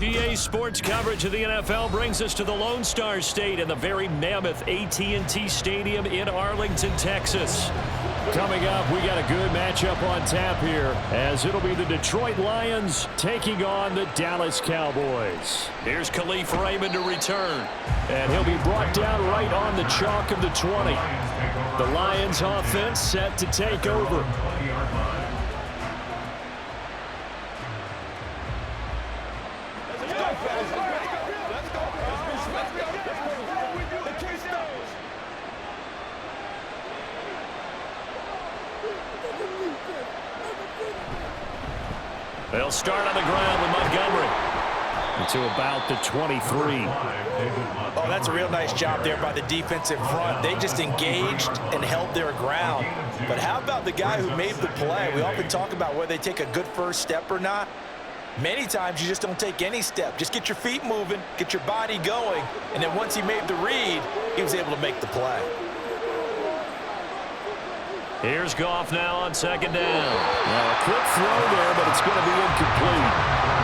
EA Sports coverage of the NFL brings us to the Lone Star State in the very mammoth AT&T Stadium in Arlington, Texas. Coming up, we got a good matchup on tap here, as it'll be the Detroit Lions taking on the Dallas Cowboys. Here's Khalif Raymond to return, and he'll be brought down right on the chalk of the 20. The Lions offense set to take over. They'll start on the ground with Montgomery to about the 23. Oh, that's a real nice job there by the defensive front. They just engaged and held their ground. But how about the guy who made the play? We often talk about whether they take a good first step or not. Many times you just don't take any step. Just get your feet moving, get your body going, and then once he made the read, he was able to make the play. Here's Goff now on second down. Now a quick throw there, but it's going to be incomplete.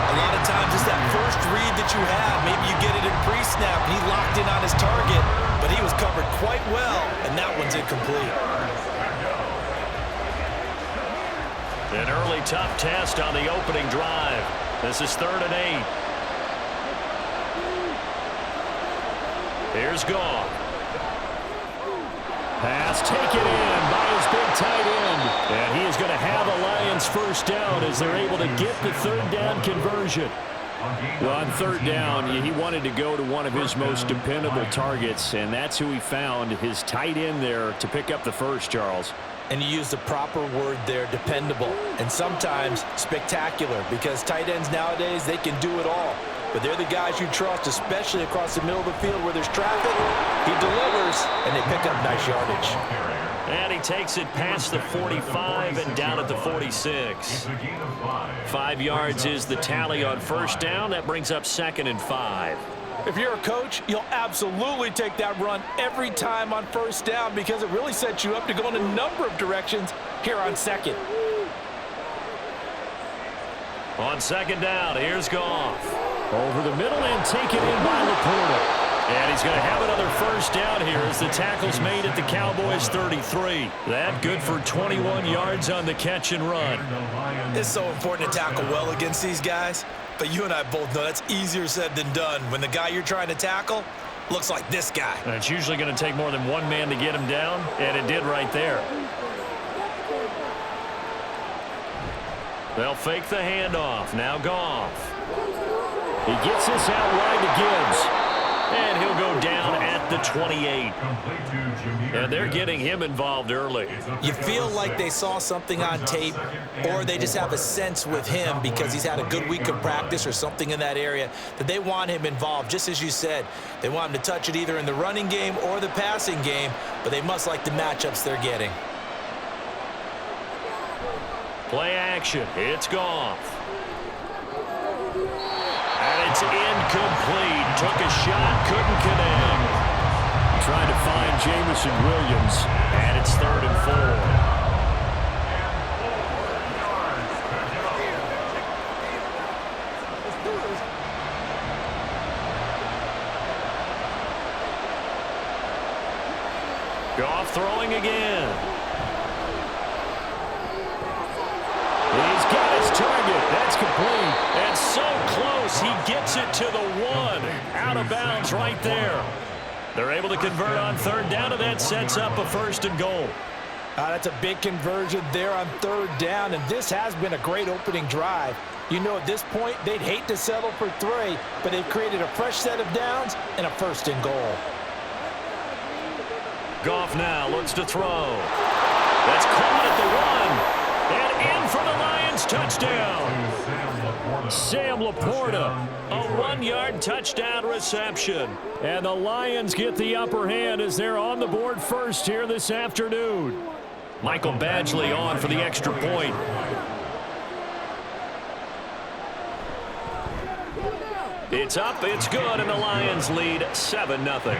A lot of times it's that first read that you have. Maybe you get it in pre-snap, and he locked in on his target, but he was covered quite well, and that one's incomplete. An early tough test on the opening drive. This is 3rd and 8. Here's Goff. Pass taken in by his big tight end. And he is going to have a Lions first down as they're able to get the 3rd down conversion. Well, on 3rd down, he wanted to go to one of his most dependable targets, and that's who he found, his tight end there, to pick up the first, Charles. And you use the proper word there, dependable, and sometimes spectacular, because tight ends nowadays, they can do it all. But they're the guys you trust, especially across the middle of the field where there's traffic. He delivers, and they pick up nice yardage. And he takes it past the 45 and down at the 46. 5 yards is the tally on first down. That brings up 2nd and 5. If you're a coach, you'll absolutely take that run every time on first down because it really sets you up to go in a number of directions here on 2nd. On 2nd down, here's Goff. Over the middle and taken in by Laporta. And he's going to have another first down here as the tackle's made at the Cowboys 33. That good for 21 yards on the catch and run. It's so important to tackle well against these guys, but you and I both know that's easier said than done when the guy you're trying to tackle looks like this guy. And it's usually going to take more than one man to get him down, and it did right there. They'll fake the handoff. Now Goff. He gets this out wide to Gibbs. And he'll go down at the 28. And they're getting him involved early. You feel like they saw something on tape, or they just have a sense with him because he's had a good week of practice or something in that area that they want him involved. Just as you said, they want him to touch it either in the running game or the passing game, but they must like the matchups they're getting. Play action. It's Goff. And it's incomplete. Took a shot, couldn't connect. Trying to find Jamison Williams, and it's 3rd and 4. Goff throwing again. He's got his target. That's complete. And so close, he gets it to the 1. Out of bounds right there. They're able to convert on 3rd down, and that sets up a 1st and goal. That's a big conversion there on 3rd down, and this has been a great opening drive. You know, at this point, they'd hate to settle for 3, but they've created a fresh set of downs and a 1st and goal. Goff now looks to throw. That's caught at the 1. And in for the Lions touchdown. Sam Laporta, a 1-yard touchdown reception. And the Lions get the upper hand as they're on the board first here this afternoon. Michael Badgley on for the extra point. It's up, it's good, and the Lions lead 7-0.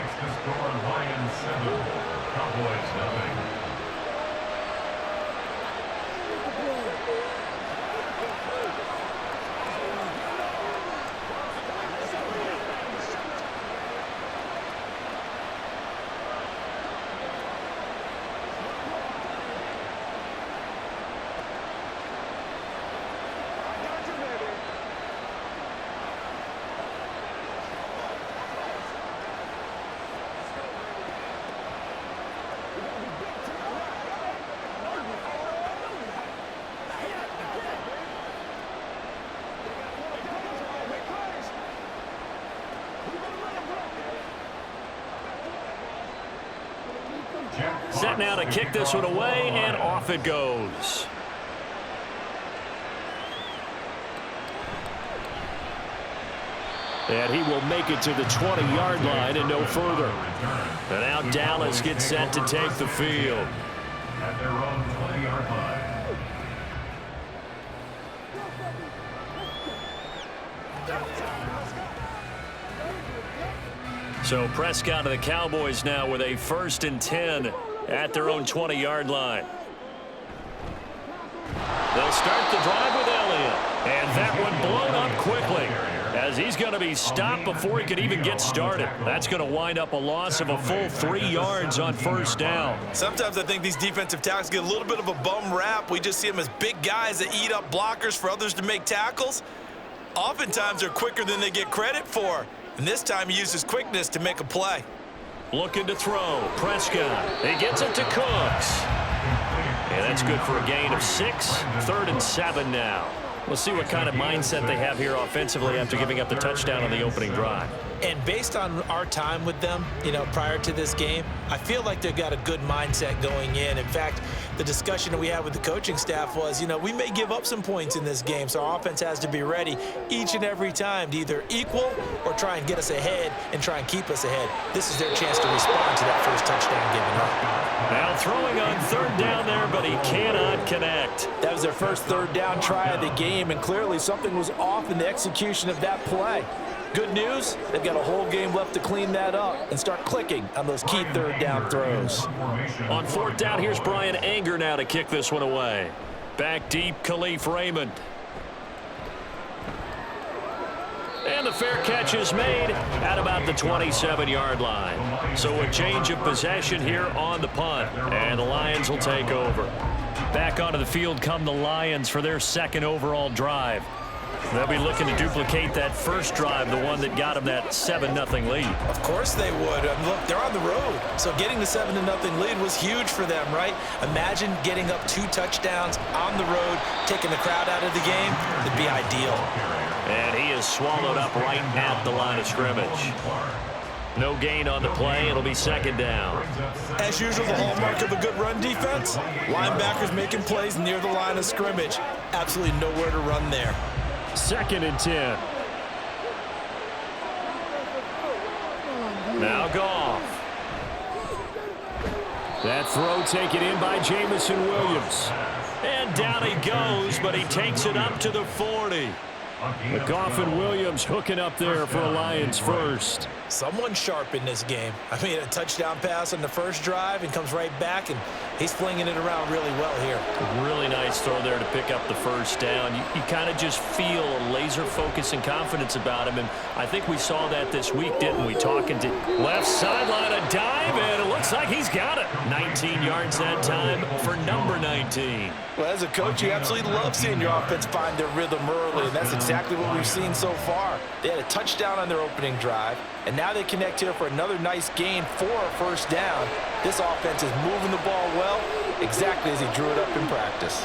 Set now to kick this one away, and off it goes. And he will make it to the 20-yard line and no further. And now Dallas gets set to take the field. At their own 20-yard line. So Prescott of the Cowboys now with a 1st and 10 at their own 20-yard line. They'll start the drive with Elliott. And that one blown up quickly, as he's going to be stopped before he could even get started. That's going to wind up a loss of a full 3 yards on 1st down. Sometimes I think these defensive tackles get a little bit of a bum rap. We just see them as big guys that eat up blockers for others to make tackles. Oftentimes they're quicker than they get credit for. And this time he uses quickness to make a play. Looking to throw. Prescott. He gets it to Cooks. And that's good for a gain of 6. 3rd and 7 now. We'll see what kind of mindset they have here offensively after giving up the touchdown on the opening drive. And based on our time with them, prior to this game, I feel like they've got a good mindset going in. In fact, the discussion that we had with the coaching staff was, we may give up some points in this game, so our offense has to be ready each and every time to either equal or try and get us ahead and try and keep us ahead. This is their chance to respond to that first touchdown given up. Now throwing on 3rd down there, but he cannot connect. That was their first 3rd down try of the game, and clearly something was off in the execution of that play. Good news, they've got a whole game left to clean that up and start clicking on those key 3rd down throws. On 4th down, here's Brian Anger now to kick this one away. Back deep, Khalif Raymond. And the fair catch is made at about the 27-yard line. So a change of possession here on the punt, and the Lions will take over. Back onto the field come the Lions for their 2nd overall drive. They'll be looking to duplicate that first drive, the one that got them that 7-0 lead. Of course they would. Look, they're on the road. So getting the 7-0 lead was huge for them, right? Imagine getting up 2 touchdowns on the road, taking the crowd out of the game. It'd be ideal. And he is swallowed up right at the line of scrimmage. No gain on the play. It'll be 2nd down. As usual, the hallmark of a good run defense, linebackers making plays near the line of scrimmage. Absolutely nowhere to run there. 2nd and 10. Now Goff. That throw taken in by Jamison Williams. And down he goes, but he takes it up to the 40. But Goff and Williams hooking up there for a Lions first. Someone sharp in this game. I mean, a touchdown pass on the first drive and comes right back, and he's flinging it around really well here. A really nice throw there to pick up the first down. You kind of just feel a laser focus and confidence about him, and I think we saw that this week, didn't we? Talking to left sideline, a dive, and it looks like he's got it. 19 yards that time for number 19. Well, as a coach, you absolutely love seeing your offense find their rhythm early, and that's exactly what we've seen so far. They had a touchdown on their opening drive, and now they connect here for another nice gain for a first down. This offense is moving the ball well, exactly as he drew it up in practice.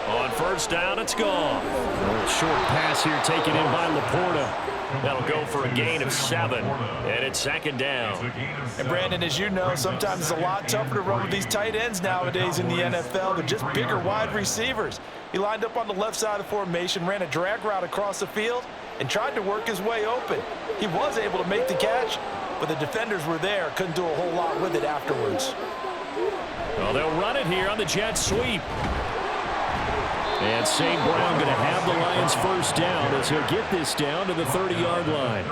On 1st down, it's gone. A short pass here taken in by Laporta. That'll go for a gain of 7, and it's 2nd down. And Brandon, as you know, sometimes it's a lot tougher to run with these tight ends nowadays in the NFL. They're just bigger wide receivers. He lined up on the left side of formation, ran a drag route across the field, and tried to work his way open. He was able to make the catch, but the defenders were there, couldn't do a whole lot with it afterwards. Well, they'll run it here on the jet sweep. And St. Brown going to have the Lions first down as he'll get this down to the 30-yard line.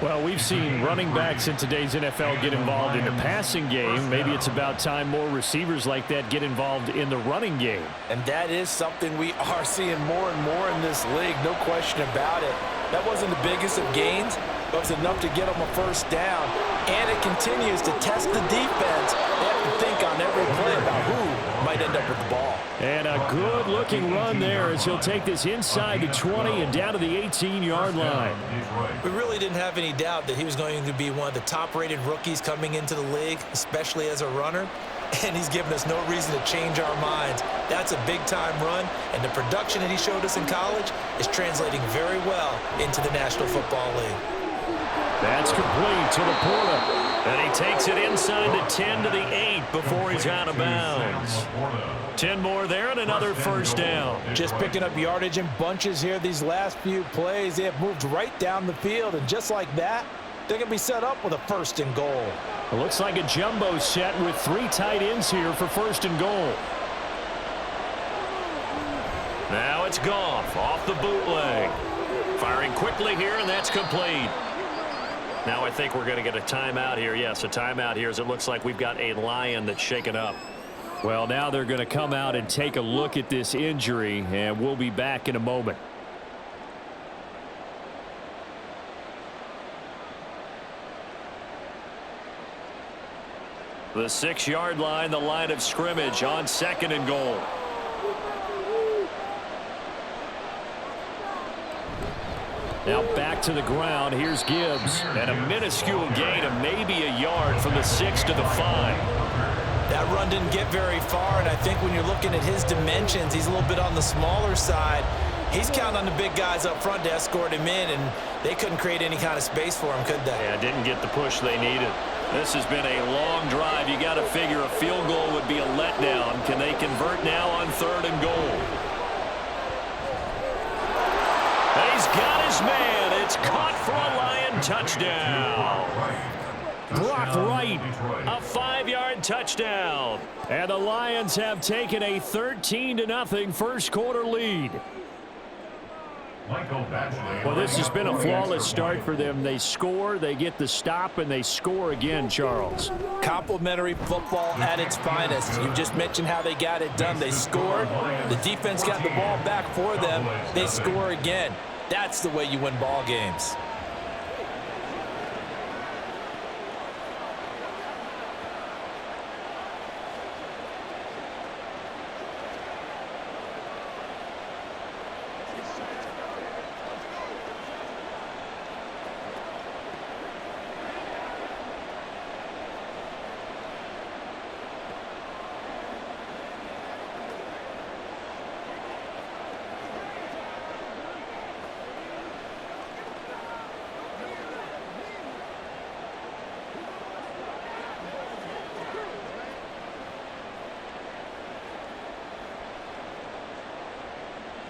Well, we've seen running backs in today's NFL get involved in the passing game. Maybe it's about time more receivers like that get involved in the running game. And that is something we are seeing more and more in this league, no question about it. That wasn't the biggest of gains, but it was enough to get them a first down. And it continues to test the defense. They have to think on every play about who might end up with the ball. And a good-looking run there as he'll take this inside the 20 and down to the 18-yard line. We really didn't have any doubt that he was going to be one of the top-rated rookies coming into the league, especially as a runner. And he's given us no reason to change our minds. That's a big-time run, and the production that he showed us in college is translating very well into the National Football League. That's complete to Laporta. And he takes it inside the 10 to the 8 before he's out of bounds. 10 more there and another first down. Just picking up yardage in bunches here these last few plays. They have moved right down the field, and just like that, they're going to be set up with a 1st and goal. It looks like a jumbo set with 3 tight ends here for 1st and goal. Now it's Goff off the bootleg. Firing quickly here, and that's complete. Now I think we're going to get a timeout here. Yes, a timeout here as it looks like we've got a Lion that's shaken up. Well, now they're going to come out and take a look at this injury, and we'll be back in a moment. The 6-yard line, the line of scrimmage on 2nd and goal. Now back to the ground. Here's Gibbs. And a minuscule gain of maybe a yard from the 6 to the 5. That run didn't get very far, and I think when you're looking at his dimensions, he's a little bit on the smaller side. He's counting on the big guys up front to escort him in, and they couldn't create any kind of space for him, could they? Yeah, didn't get the push they needed. This has been a long drive. You got to figure a field goal would be a letdown. Can they convert now on 3rd and goal? He's got his man. It's caught for a Lion touchdown. Blocked right. A 5-yard touchdown. And the Lions have taken a 13-0 first quarter lead. Well, this has been a flawless start for them. They score, they get the stop, and they score again, Charles. Complimentary football at its finest. You just mentioned how they got it done. They scored. The defense got the ball back for them. They score again. That's the way you win ball games.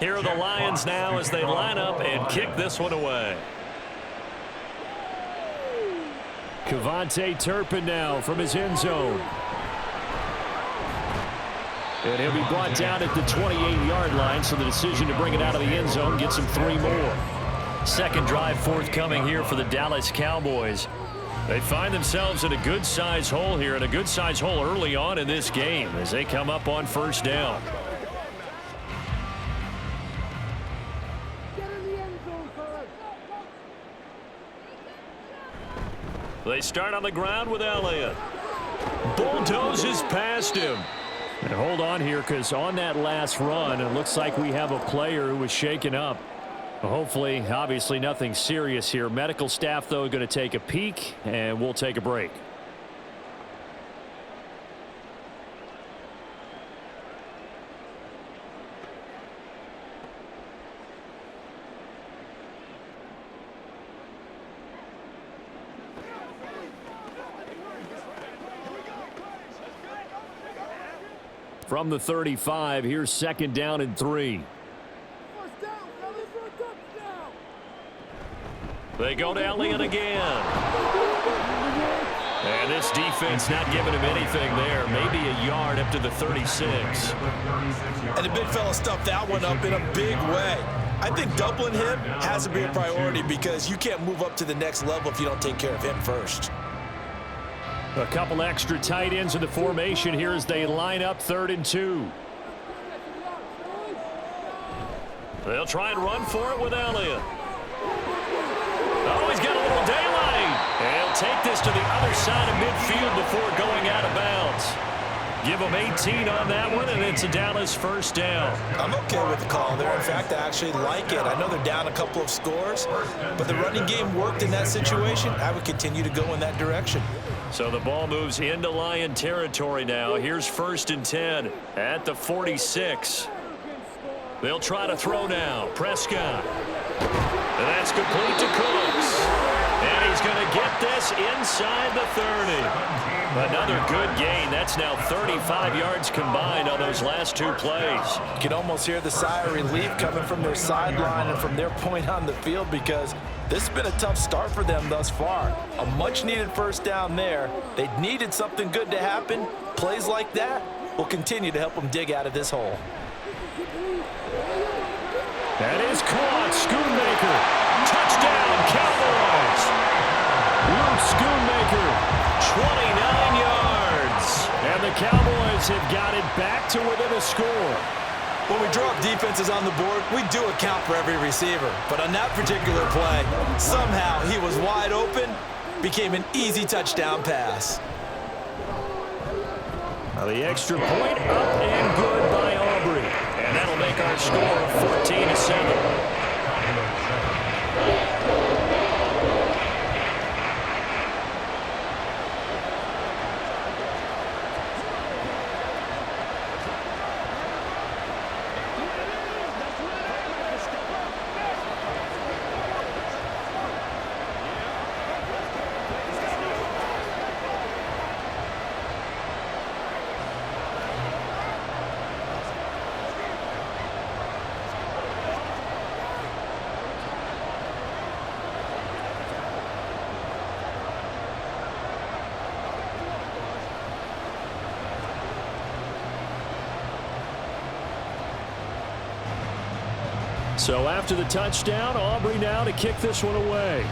Here are the Lions now as they line up and kick this one away. Kevontae Turpin now from his end zone. And he'll be brought down at the 28-yard line, so the decision to bring it out of the end zone gets him 3 more. Second drive forthcoming here for the Dallas Cowboys. They find themselves in a good-sized hole here, and a good-sized hole early on in this game as they come up on 1st down. They start on the ground with Elliott. Bulldozes past him. And hold on here, because on that last run, it looks like we have a player who was shaken up. Hopefully, obviously nothing serious here. Medical staff, though, going to take a peek, and we'll take a break. From the 35, here's 2nd down and 3. They go to Elliott again. And this defense not giving him anything there. Maybe a yard up to the 36. And the big fella stuffed that one up in a big way. I think doubling him has to be a priority because you can't move up to the next level if you don't take care of him first. A couple extra tight ends in the formation here as they line up 3rd and 2. They'll try and run for it with Elliott. Oh, he's got a little daylight. And he'll take this to the other side of midfield before going out of bounds. Give him 18 on that one, and it's a Dallas 1st down. I'm okay with the call there. In fact, I actually like it. I know they're down a couple of scores, but the running game worked in that situation. I would continue to go in that direction. So the ball moves into Lion territory now. Here's 1st and 10 at the 46. They'll try to throw now. Prescott. And that's complete to Cooks. And he's going to pass inside the 30. Another good gain. That's now 35 yards combined on those last two plays. You can almost hear the sigh of relief coming from their sideline and from their point on the field, because this has been a tough start for them thus far. A much-needed first down there. They needed something good to happen. Plays like that will continue to help them dig out of this hole. That is caught. Schoonmaker. Touchdown, Cowboys. Luke Schoonmaker. 29 yards. And the Cowboys have got it back to within a score. When we drop defenses on the board, we do account for every receiver. But on that particular play, somehow he was wide open, became an easy touchdown pass. Now the extra point up and good by Aubrey. And that'll make our score 14-7. So after the touchdown, Aubrey now to kick this one away.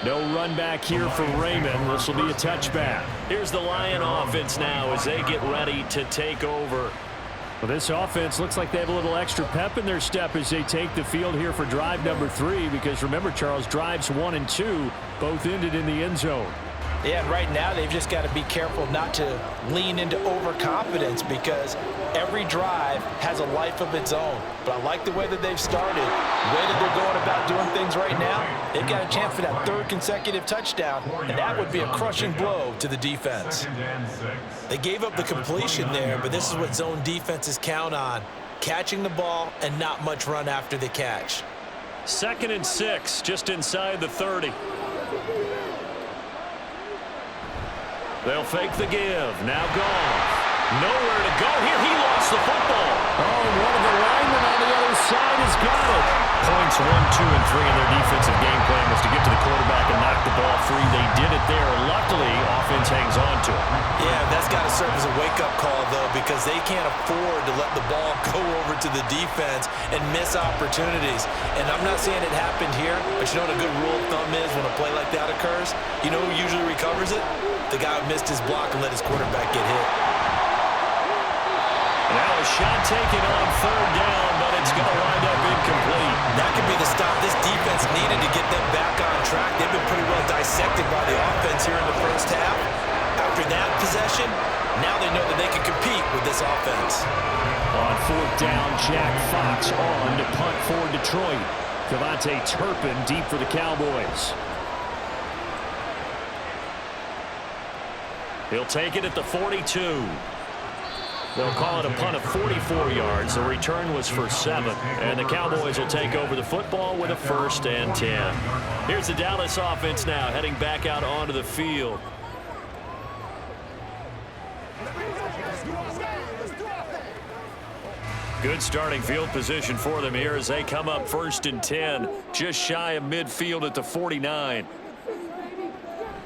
No run back here for Raymond. This will be a touchback. Here's the Lion offense now as they get ready to take over. Well, this offense looks like they have a little extra pep in their step as they take the field here for drive number 3, because remember, Charles, drives 1 and 2 both ended in the end zone. Yeah, and right now they've just got to be careful not to lean into overconfidence, because every drive has a life of its own. But I like the way that they've started, the way that they're going about doing things right now. They've got a chance for that 3rd consecutive touchdown, and that would be a crushing blow to the defense. They gave up the completion there, but this is what zone defenses count on: catching the ball and not much run after the catch. 2nd and 6, just inside the 30. They'll fake the give. Now Goff. Nowhere to go here. He lost the football. Oh, and one of the linemen on the other side has got it. Points 1, 2, and 3 in their defensive game plan was to get to the quarterback and knock the ball free. They did it there. Luckily, offense hangs on to it. Yeah, that's got to serve as a wake-up call, though, because they can't afford to let the ball go over to the defense and miss opportunities. And I'm not saying it happened here, but you know what a good rule of thumb is when a play like that occurs? You know who usually recovers it? The guy who missed his block and let his quarterback get hit. Now a shot taken on 3rd down, but it's going to wind up incomplete. That could be the stop this defense needed to get them back on track. They've been pretty well dissected by the offense here in the first half. After that possession, now they know that they can compete with this offense. On 4th down, Jack Fox on to punt for Detroit. Devontae Turpin deep for the Cowboys. He'll take it at the 42. They'll call it a punt of 44 yards. The return was for 7. And the Cowboys will take over the football with a 1st and 10. Here's the Dallas offense now heading back out onto the field. Good starting field position for them here as they come up 1st and 10. Just shy of midfield at the 49.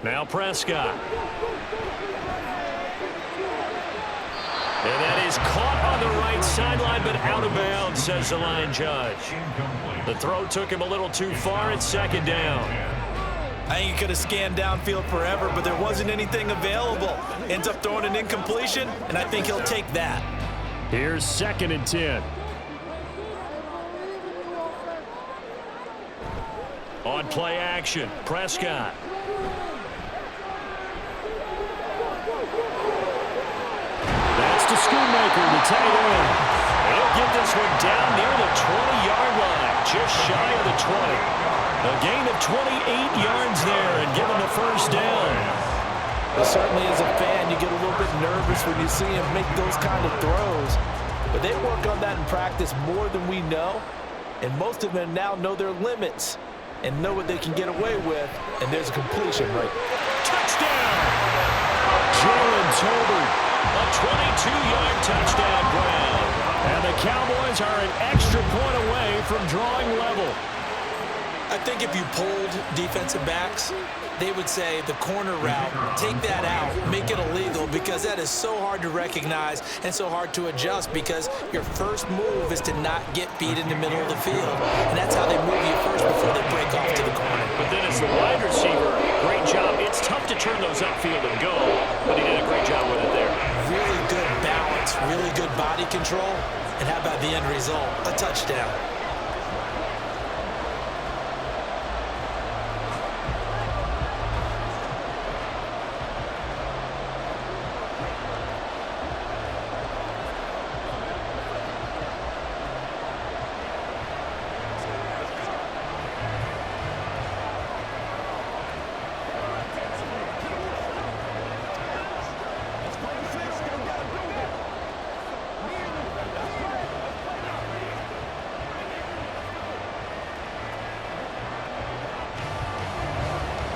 Now Prescott. And that is caught on the right sideline, but out of bounds, says the line judge. The throw took him a little too far. It's 2nd down. I think he could have scanned downfield forever, but there wasn't anything available. Ends up throwing an incompletion, and I think he'll take that. Here's 2nd and 10. On play action, Prescott. That's to Schoonmaker, the tight end. He'll get this one down near the 20-yard line, just shy of the 20. A gain of 28 yards there and give him the 1st down. Well, certainly as a fan, you get a little bit nervous when you see him make those kind of throws. But they work on that in practice more than we know. And most of them now know their limits. and know what they can get away with, and there's a completion right. Touchdown! Jalen Tolbert, a 22-yard touchdown grab. And the Cowboys are an extra point away from drawing level. I think if you polled defensive backs, they would say the corner route, take that out, make it illegal, because that is so hard to recognize and so hard to adjust, because your first move is to not get beat in the middle of the field. And that's how they move you first before they break off to the corner. But then as the wide receiver, great job. It's tough to turn those upfield and go, but he did a great job with it there. Really good balance, really good body control. And how about the end result? A touchdown.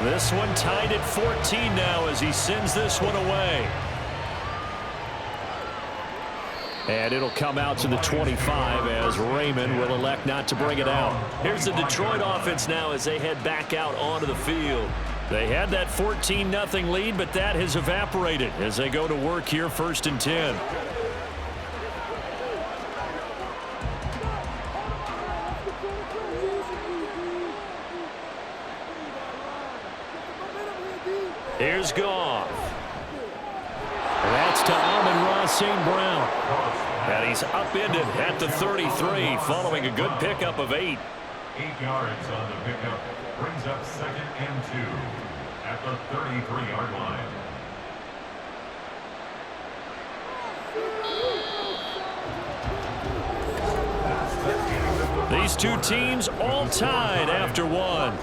This one tied at 14 now as he sends this one away. And it'll come out to the 25 as Raymond will elect not to bring it out. Here's the Detroit offense now as they head back out onto the field. They had that 14-0 lead, but that has evaporated as they go to work here, 1st and 10. Here's Goff. That's to Amon-Ra St. Brown. And he's upended at the 33 following a good pickup of 8. 8 yards on the pickup. Brings up 2nd and 2 at the 33-yard line. These two teams all tied after one.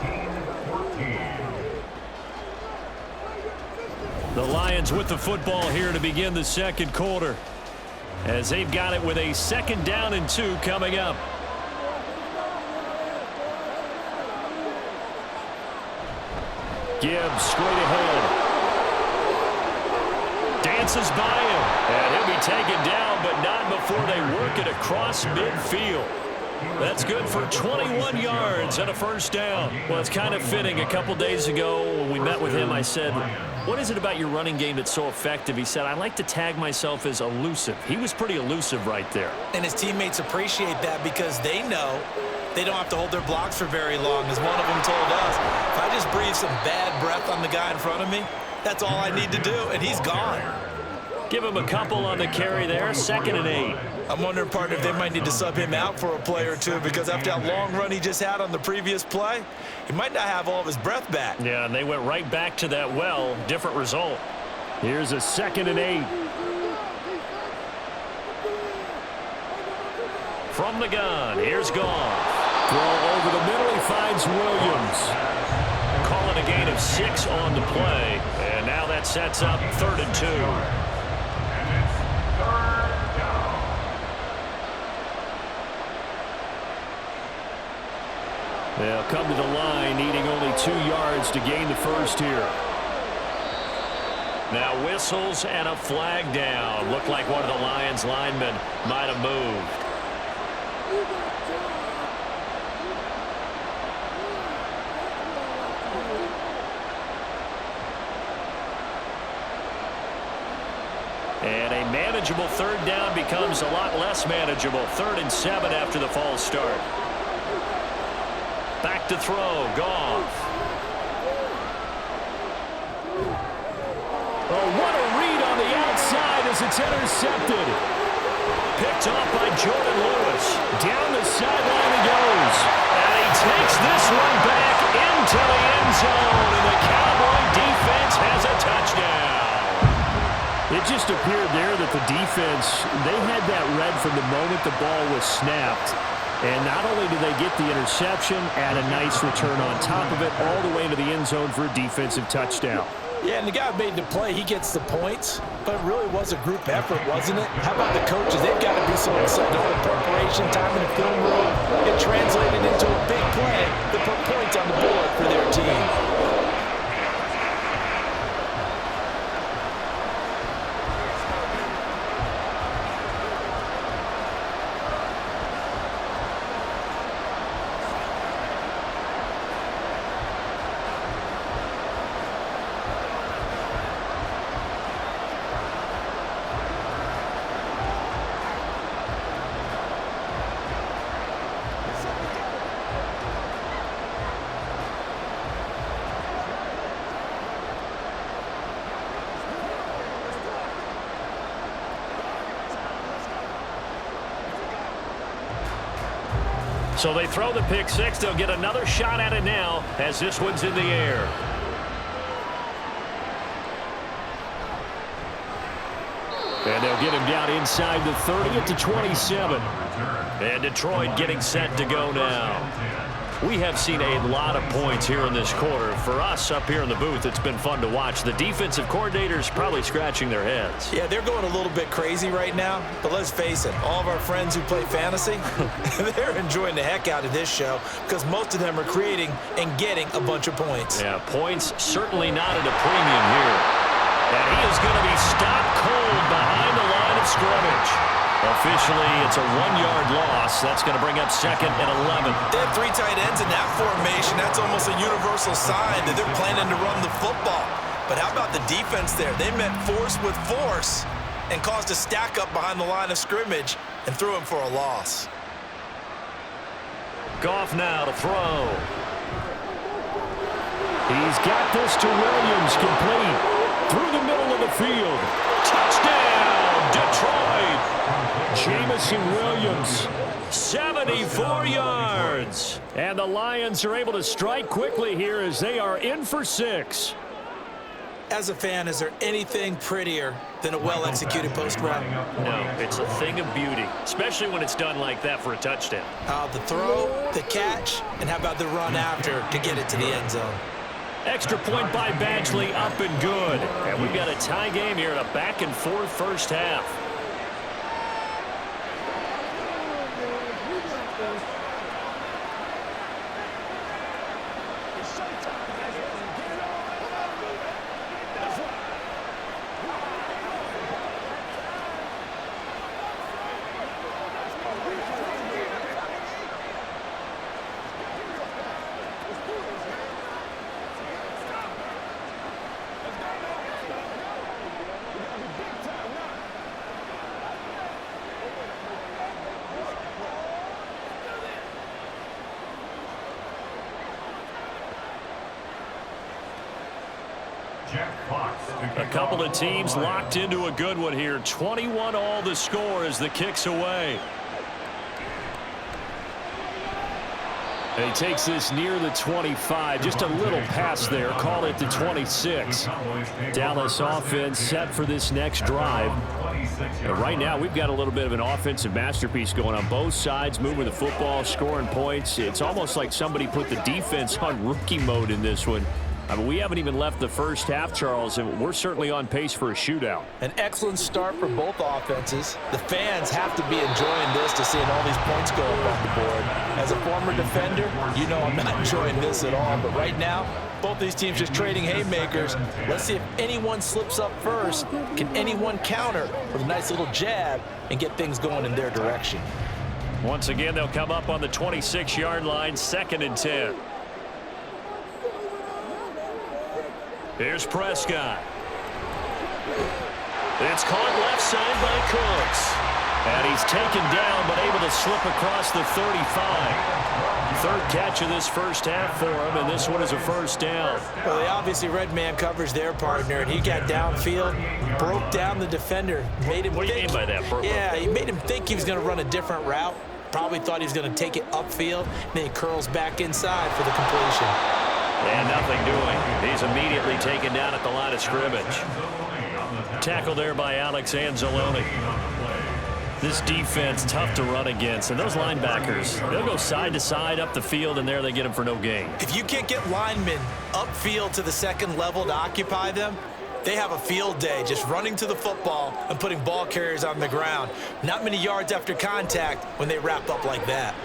The Lions with the football here to begin the 2nd quarter, as they've got it with a 2nd down and 2 coming up. Gibbs straight ahead. Dances by him, and he'll be taken down, but not before they work it across midfield. That's good for 21 yards and a 1st down. Well, it's kind of fitting. A couple days ago when we met with him, I said, what is it about your running game that's so effective? He said, I like to tag myself as elusive. He was pretty elusive right there. And his teammates appreciate that because they know they don't have to hold their blocks for very long. As one of them told us, if I just breathe some bad breath on the guy in front of me, that's all I need to do, and he's gone. Give him a couple on the carry there, 2nd and 8. I'm wondering, partner, if they might need to sub him out for a play or two, because after that long run he just had on the previous play, he might not have all of his breath back. Yeah, and they went right back to that well. Different result. Here's a 2nd and 8. From the gun, here's Goff. Throw over the middle, he finds Williams. Calling a gain of 6 on the play, and now that sets up 3rd and 2. They'll come to the line needing only 2 yards to gain the 1st here. Now whistles and a flag down. Looked like one of the Lions linemen might have moved. And a manageable 3rd down becomes a lot less manageable. 3rd and 7 after the false start. Back to throw, Goff. Oh, what a read on the outside as it's intercepted. Picked off by Jordan Lewis. Down the sideline he goes. And he takes this one back into the end zone. And the Cowboy defense has a touchdown. It just appeared there that the defense, they had that read from the moment the ball was snapped. And not only did they get the interception, add a nice return on top of it, all the way to the end zone for a defensive touchdown. Yeah, and the guy who made the play, he gets the points, but it really was a group effort, wasn't it? How about the coaches? They've got to be so excited. All the preparation time in the film room, it translated into a big play that put points on the So they throw the pick six. They'll get another shot at it now as this one's in the air. And they'll get him down inside the 30 at the 27. And Detroit getting set to go now. We have seen a lot of points here in this quarter. For us up here in the booth, it's been fun to watch. The defensive coordinators probably scratching their heads. Yeah, they're going a little bit crazy right now. But let's face it, all of our friends who play fantasy, they're enjoying the heck out of this show because most of them are creating and getting a bunch of points. Yeah, points certainly not at a premium here. And he is going to be stopped cold behind the line of scrimmage. Officially, it's a 1-yard loss. That's going to bring up second and 11. They have 3 tight ends in that formation. That's almost a universal sign that they're planning to run the football. But how about the defense there? They met force with force and caused a stack up behind the line of scrimmage and threw him for a loss. Goff now to throw. He's got this to Williams, complete through the middle of the field. Touchdown, Detroit! Jamison Williams, 74 yards. And the Lions are able to strike quickly here as they are in for 6. As a fan, is there anything prettier than a well-executed post route? No, it's a thing of beauty, especially when it's done like that for a touchdown. The throw, the catch, and how about the run after to get it to the end zone? Extra point by Badgley, up and good. And we've got a tie game here in a back-and-forth first half. A couple of teams locked into a good one here. 21 all the score as the kick's away. And he takes this near the 25. Just a little pass there. Call it the 26. Dallas offense set for this next drive. And right now we've got a little bit of an offensive masterpiece going on both sides, moving the football, scoring points. It's almost like somebody put the defense on rookie mode in this one. I mean, we haven't even left the first half, Charles, and we're certainly on pace for a shootout. An excellent start for both offenses. The fans have to be enjoying this to seeing all these points go up on the board. As a former defender, you know I'm not enjoying this at all. But right now, both these teams just trading haymakers. Let's see if anyone slips up first. Can anyone counter with a nice little jab and get things going in their direction? Once again, they'll come up on the 26-yard line, 2nd and 10. Here's Prescott. It's caught left side by Cooks. And he's taken down, but able to slip across the 35. Third catch of this first half for him, and this one is a first down. Well, they obviously red man coverage their partner, and he got downfield, broke down the defender, made him What do you mean by that? Yeah, he made him think he was going to run a different route. Probably thought he was going to take it upfield, and then he curls back inside for the completion. And nothing doing. He's immediately taken down at the line of scrimmage. Tackle there by Alex Anzalone. This defense tough to run against. And those linebackers, they'll go side to side up the field, and there they get them for no gain. If you can't get linemen upfield to the second level to occupy them, they have a field day just running to the football and putting ball carriers on the ground. Not many yards after contact when they wrap up like that.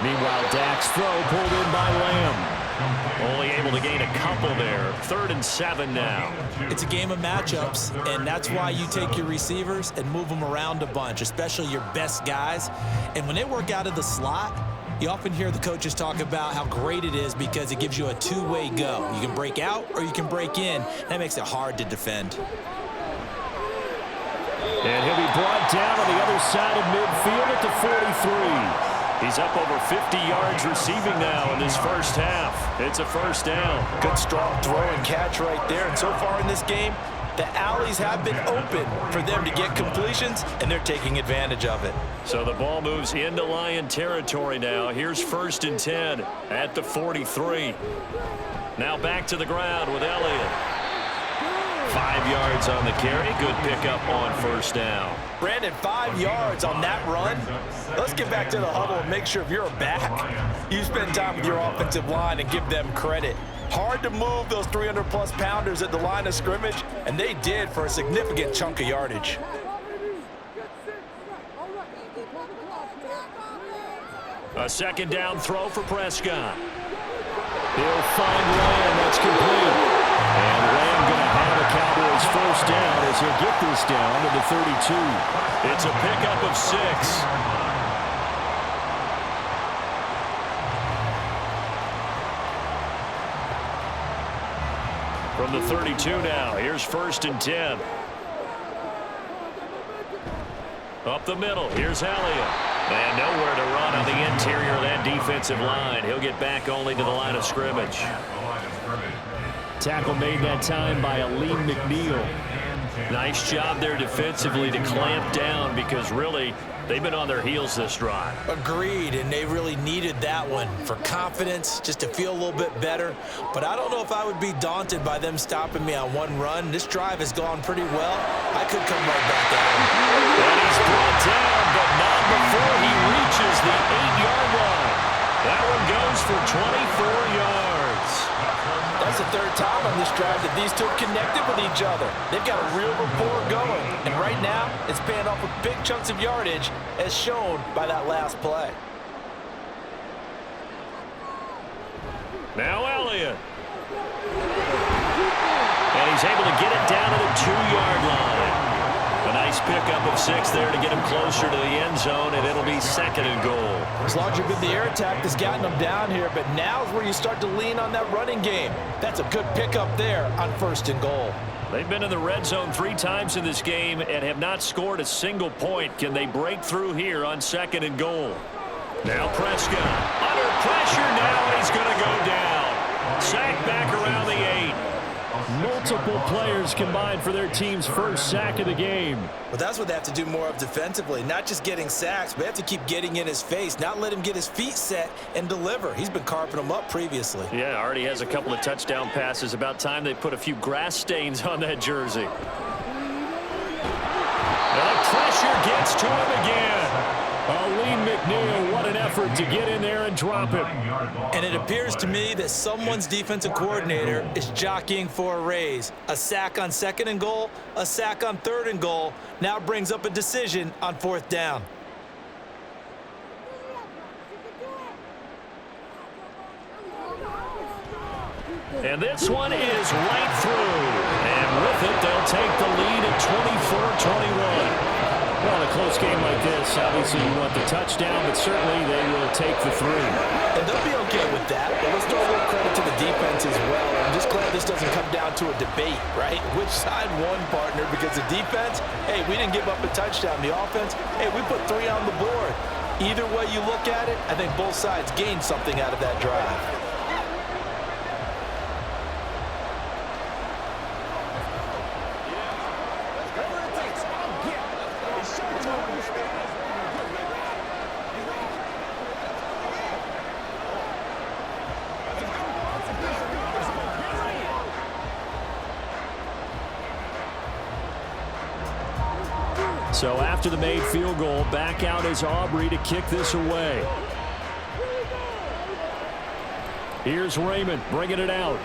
Meanwhile, Dak's throw pulled in by Lamb. Only able to gain a couple there. 3rd and 7 now. It's a game of matchups, and that's why you take your receivers and move them around a bunch, especially your best guys. And when they work out of the slot, you often hear the coaches talk about how great it is because it gives you a two-way go. You can break out or you can break in. That makes it hard to defend. And he'll be brought down on the other side of midfield at the 43. He's up over 50 yards receiving now in this first half. It's a first down. Good strong throw and catch right there. And so far in this game, The alleys have been open for them to get completions, and they're taking advantage of it. So the ball moves into Lion territory now. Here's 1st and 10 at the 43. Now back to the ground with Elliott. 5 yards on the carry. Good pickup on 1st down. Brandon, 5 yards on that run. Let's get back to the huddle and make sure if you're a back, you spend time with your offensive line and give them credit. Hard to move those 300-plus pounders at the line of scrimmage, and they did for a significant chunk of yardage. A 2nd down throw for Prescott. He'll find Lamb. That's complete. And Lamb going to have a Cowboys 1st down as he'll get this down to the 32. It's a pickup of 6. From the 32 now, here's 1st and 10. Up the middle, here's Elliott. And nowhere to run on the interior of that defensive line. He'll get back only to the line of scrimmage. Tackle made that time by Aleem McNeil. Nice job there defensively to clamp down because really they've been on their heels this drive. Agreed, and they really needed that one for confidence, just to feel a little bit better. But I don't know if I would be daunted by them stopping me on one run. This drive has gone pretty well. I could come right back at him. And he's brought down, but not before he reaches the 8-yard line. That one goes for 24 yards. That's the 3rd time on this drive that these two have connected with each other. They've got a real rapport going. And right now, it's paying off with big chunks of yardage, as shown by that last play. Now Elliott. And he's able to get it down to the 2-yard line. A nice pickup of 6 there to get him closer to the end zone, and it'll be 2nd and goal. As long as you've been the air attack that's gotten them down here, but now is where you start to lean on that running game. That's a good pickup there on 1st and goal. They've been in the red zone 3 times in this game and have not scored a single point. Can they break through here on 2nd and goal? Now Prescott under pressure now, and he's going to go down. Sacked back around the 8. Multiple players combined for their team's 1st sack of the game. Well, that's what they have to do more of defensively. Not just getting sacks, but they have to keep getting in his face, not let him get his feet set and deliver. He's been carving them up previously. Yeah, already has a couple of touchdown passes. About time they put a few grass stains on that jersey. And the pressure gets to him again. Aleem McNeil, what an effort to get in there and drop it. And it appears to me that someone's defensive coordinator is jockeying for a raise. A sack on 2nd and goal, a sack on 3rd and goal, now brings up a decision on 4th down. And this one is right through. And with it, they'll take the lead at 24-21. Well, in a close game like this, obviously you want the touchdown, but certainly they will take the 3. And they'll be okay with that, but let's throw a little credit to the defense as well. I'm just glad this doesn't come down to a debate, right? Which side won, partner? Because the defense, hey, we didn't give up a touchdown. The offense, hey, we put 3 on the board. Either way you look at it, I think both sides gained something out of that drive. So after the made field goal, back out is Aubrey to kick this away. Here's Raymond bringing it out.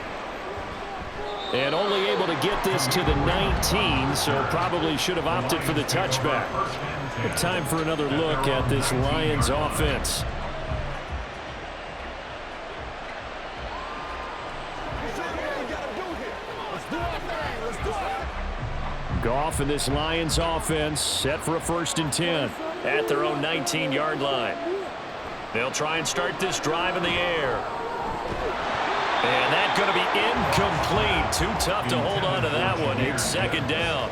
And only able to get this to the 19, so probably should have opted for the touchback. But time for another look at this Lions offense. Goff and this Lions offense set for a 1st and 10 at their own 19-yard line. They'll try and start this drive in the air. And that's going to be incomplete. Too tough to hold on to that one. It's 2nd down.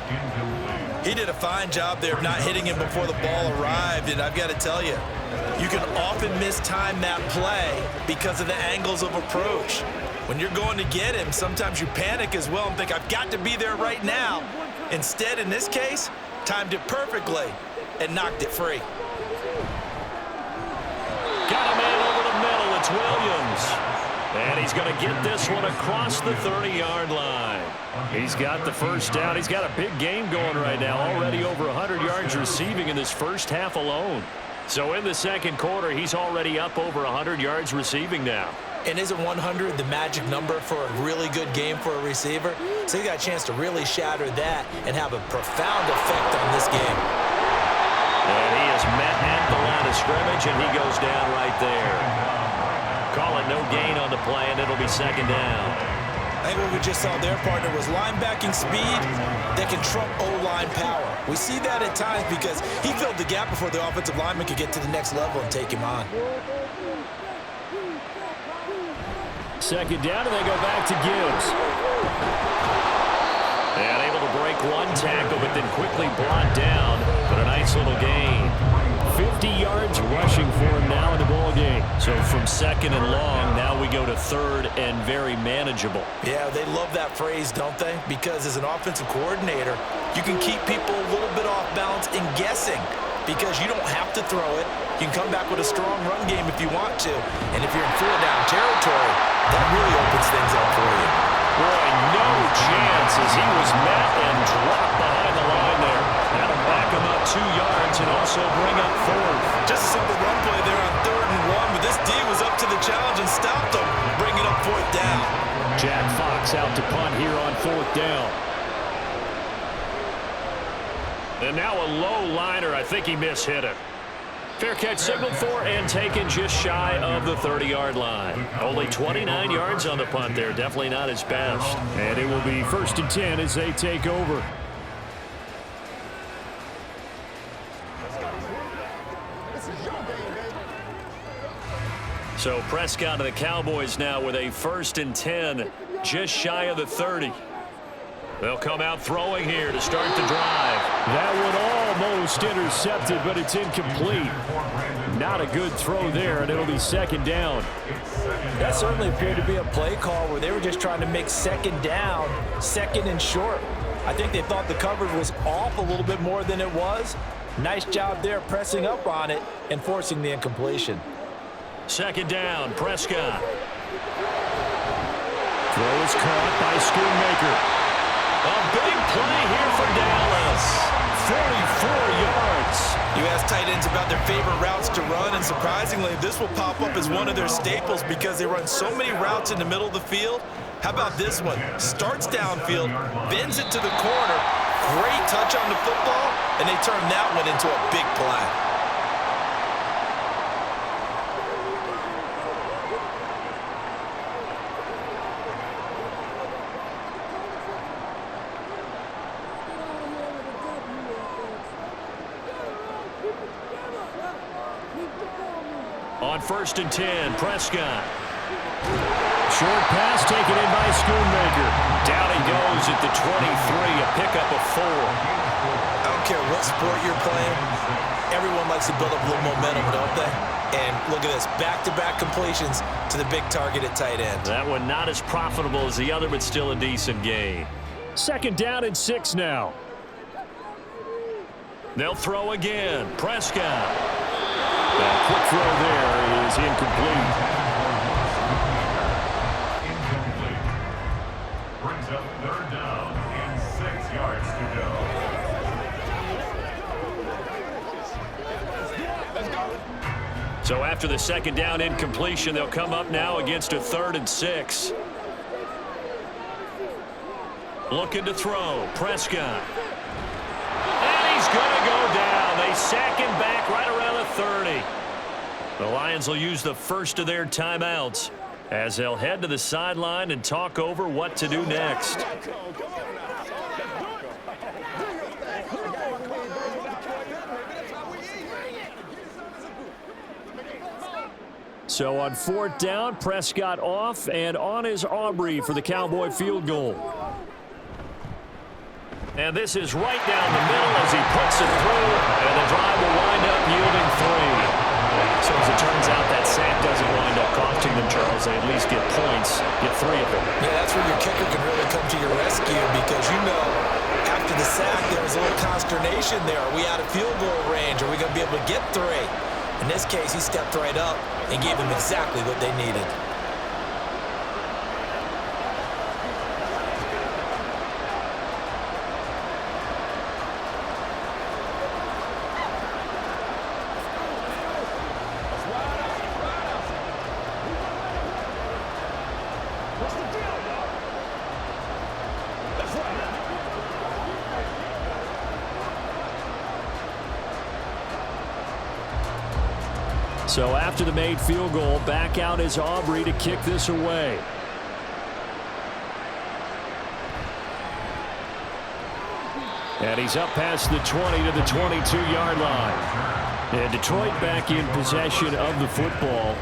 He did a fine job there of not hitting him before the ball arrived, and I've got to tell you, you can often mistime that play because of the angles of approach. When you're going to get him, sometimes you panic as well and think, I've got to be there right now. Instead, in this case, timed it perfectly and knocked it free. Got a man over the middle. It's Williams. And he's going to get this one across the 30-yard line. He's got the first down. He's got a big game going right now. Already over 100 yards receiving in this first half alone. So in the second quarter, he's already up over 100 yards receiving now. And isn't 100 the magic number for a really good game for a receiver? So you got a chance to really shatter that and have a profound effect on this game. And he is met at the line of scrimmage, and he goes down right there. Call it no gain on the play, and it'll be second down. I think what we just saw there, partner, was linebacking speed that can trump O-line power. We see that at times because he filled the gap before the offensive lineman could get to the next level and take him on. Second down, and they go back to Gibbs. And able to break one tackle, but then quickly brought down. But a nice little gain. 50 yards rushing for him now in the ball game. So from second and long, now we go to third and very manageable. Yeah, they love that phrase, don't they? Because as an offensive coordinator, you can keep people a little bit off balance and guessing because you don't have to throw it. You can come back with a strong run game if you want to. And if you're in four down territory, that really opens things up for you. Boy, no chance as he was met and dropped behind the line there. That'll back him up 2 yards and also bring up fourth. Just a simple run play there on 3rd and 1, but this D was up to the challenge and stopped him, bringing up 4th down. Jack Fox out to punt here on 4th down. And now a low liner. I think he mishit it. Fair catch signaled for and taken just shy of the 30-yard line. Only 29 yards on the punt there. Definitely not his best. And it will be 1st and 10 as they take over. So Prescott and the Cowboys now with a 1st and 10 just shy of the 30. They'll come out throwing here to start the drive. That one almost intercepted, but it's incomplete. Not a good throw there, and it'll be 2nd down. That certainly appeared to be a play call where they were just trying to make 2nd down, 2nd and short. I think they thought the coverage was off a little bit more than it was. Nice job there pressing up on it and forcing the incompletion. 2nd down, Prescott. Throw is caught by Schoonmaker. A big play here for Dallas. 44 yards. You ask tight ends about their favorite routes to run, and surprisingly, this will pop up as one of their staples because they run so many routes in the middle of the field. How about this one? Starts downfield, bends it to the corner, great touch on the football, and they turn that one into a big play. On 1st and 10, Prescott. Short pass taken in by Schoonmaker. Down he goes at the 23, a pickup of 4. I don't care what sport you're playing. Everyone likes to build up a little momentum, don't they? And look at this, back-to-back completions to the big target at tight end. That one not as profitable as the other, but still a decent gain. 2nd down and 6 now. They'll throw again. Prescott. That quick throw there is incomplete. Incomplete. Brings up 3rd down and 6 yards to go. So after the 2nd down incompletion, they'll come up now against a 3rd and 6. Looking to throw. Prescott. And he's going to go down. They sack him back right around the 30. The Lions will use the first of their timeouts as they'll head to the sideline and talk over what to do next. So on 4th down, Prescott off, and on is Aubrey for the Cowboy field goal. And this is right down the middle as he puts it through, and the drive will wind up yielding 3. So as it turns out, that sack doesn't wind up costing them, Charles. as they at least get points, get 3 of them. Yeah, that's where your kicker can really come to your rescue because, you know, after the sack, there was a little consternation there. Are we out of field goal range? Are we going to be able to get 3? In this case, he stepped right up and gave them exactly what they needed. So after the made field goal, back out is Aubrey to kick this away. And he's up past the 20 to the 22-yard line. And Detroit back in possession of the football.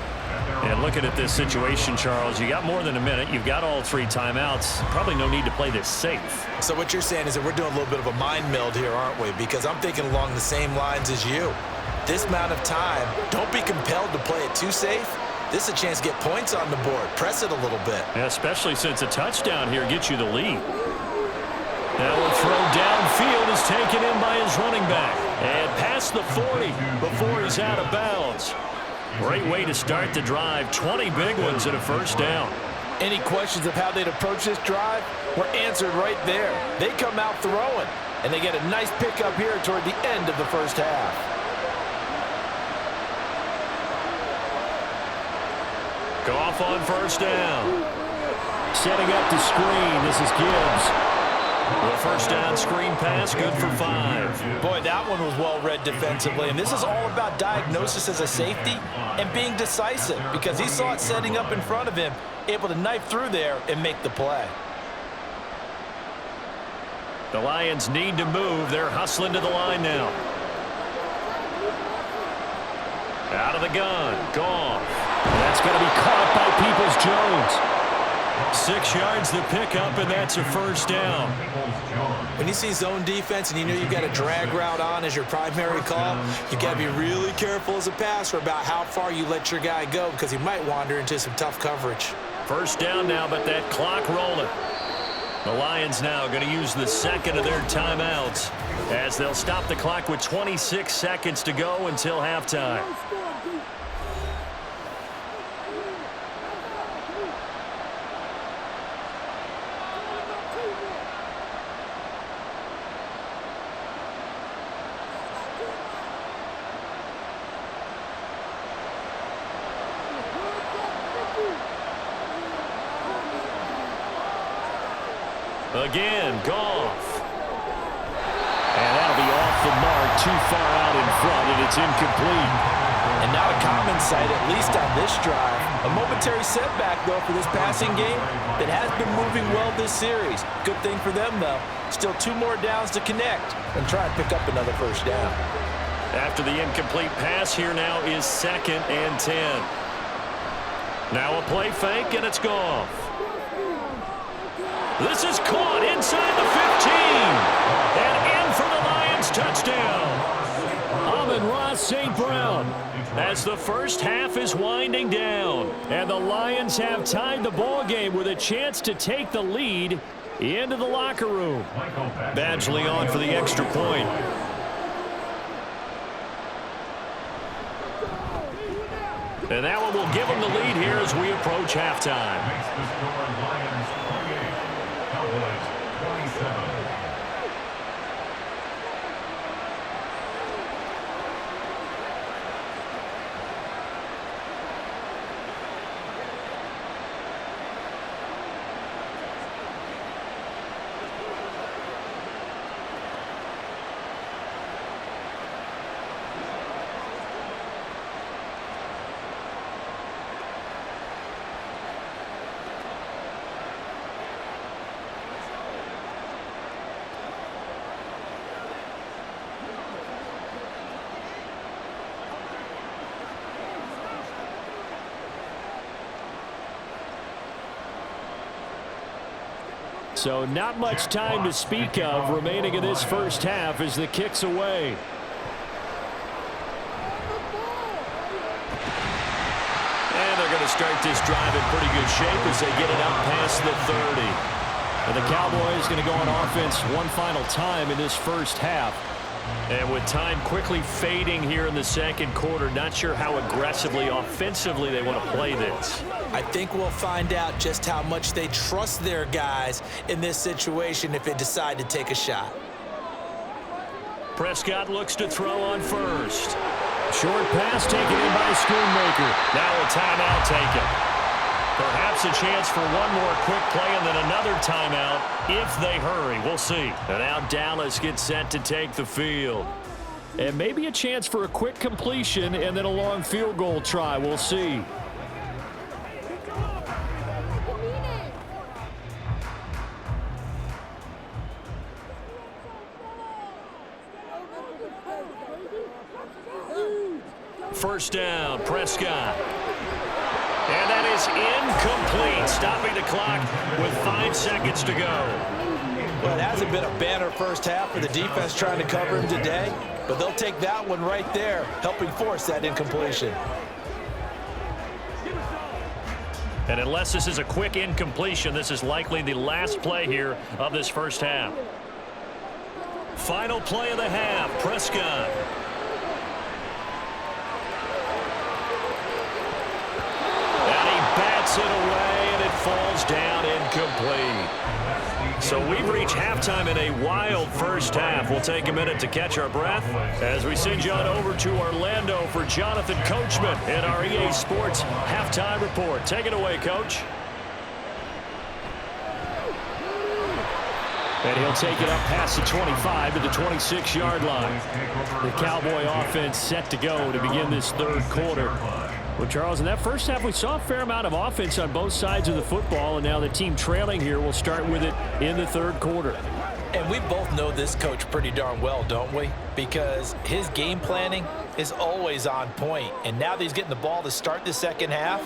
And looking at this situation, Charles, you got more than a minute. You've got all 3 timeouts. Probably no need to play this safe. So what you're saying is that we're doing a little bit of a mind meld here, aren't we? Because I'm thinking along the same lines as you. This amount of time, don't be compelled to play it too safe. This is a chance to get points on the board. Press it a little bit. Yeah, especially since a touchdown here gets you the lead. Now a throw downfield is taken in by his running back. And past the 40 before he's out of bounds. Great way to start the drive. 20 big ones and a first down. Any questions of how they'd approach this drive were answered right there. They come out throwing, and they get a nice pickup here toward the end of the first half. Goff on first down. Setting up the screen. This is Gibbs. The first down screen pass, good for 5. Boy, that one was well read defensively, and this is all about diagnosis as a safety and being decisive because he saw it setting up in front of him, able to knife through there and make the play. The Lions need to move. They're hustling to the line now. Out of the gun. Goff. That's going to be caught by Peoples-Jones. 6 yards the pickup, and that's a first down. When you see zone defense and you know you've got a drag route on as your primary call, you've got to be really careful as a passer about how far you let your guy go because he might wander into some tough coverage. First down now, but that clock rolling. The Lions now going to use the second of their timeouts as they'll stop the clock with 26 seconds to go until halftime. Again, Goff. And that'll be off the mark, too far out in front, and it's incomplete. And not a common sight, at least on this drive. A momentary setback, though, for this passing game that has been moving well this series. Good thing for them, though. Still 2 more downs to connect and try and pick up another first down. After the incomplete pass, here now is 2nd and 10. Now a play fake, and it's Goff. This is caught inside the 15. And in for the Lions touchdown. Amon-Ra St. Brown as the first half is winding down. And the Lions have tied the ball game with a chance to take the lead into the locker room. Badgley on for the extra point. And that one will give them the lead here as we approach halftime. Cowboys 27. So not much time to speak of remaining in this first half as the kick's away. And they're going going to start this drive in pretty good shape as they get it out past the 30. And the Cowboys going to go on offense one final time in this first half. And with time quickly fading here in the second quarter, not sure how aggressively, offensively they want to play this. I think we'll find out just how much they trust their guys in this situation if they decide to take a shot. Prescott looks to throw on first. Short pass taken in by Schoonmaker. Now a timeout taken. Perhaps a chance for one more quick play and then another timeout if they hurry. We'll see. And now Dallas gets set to take the field. And maybe a chance for a quick completion and then a long field goal try. We'll see. First down, Prescott. And that is incomplete, stopping the clock with 5 seconds to go. Well, it hasn't been a banner first half for the defense trying to cover him today, but they'll take that one right there, helping force that incompletion. And unless this is a quick incompletion, this is likely the last play here of this first half. Final play of the half, Prescott. Bats it away, and it falls down incomplete. So we've reached halftime in a wild first half. We'll take a minute to catch our breath as we send you on over to Orlando for Jonathan Coachman in our EA Sports Halftime Report. Take it away, Coach. And he'll take it up past the 25 to the 26-yard line. The Cowboy offense set to go to begin this third quarter. Well, Charles, in that first half, we saw a fair amount of offense on both sides of the football, and now the team trailing here will start with it in the third quarter. And we both know this coach pretty darn well, don't we? Because his game planning is always on point. And now that he's getting the ball to start the second half,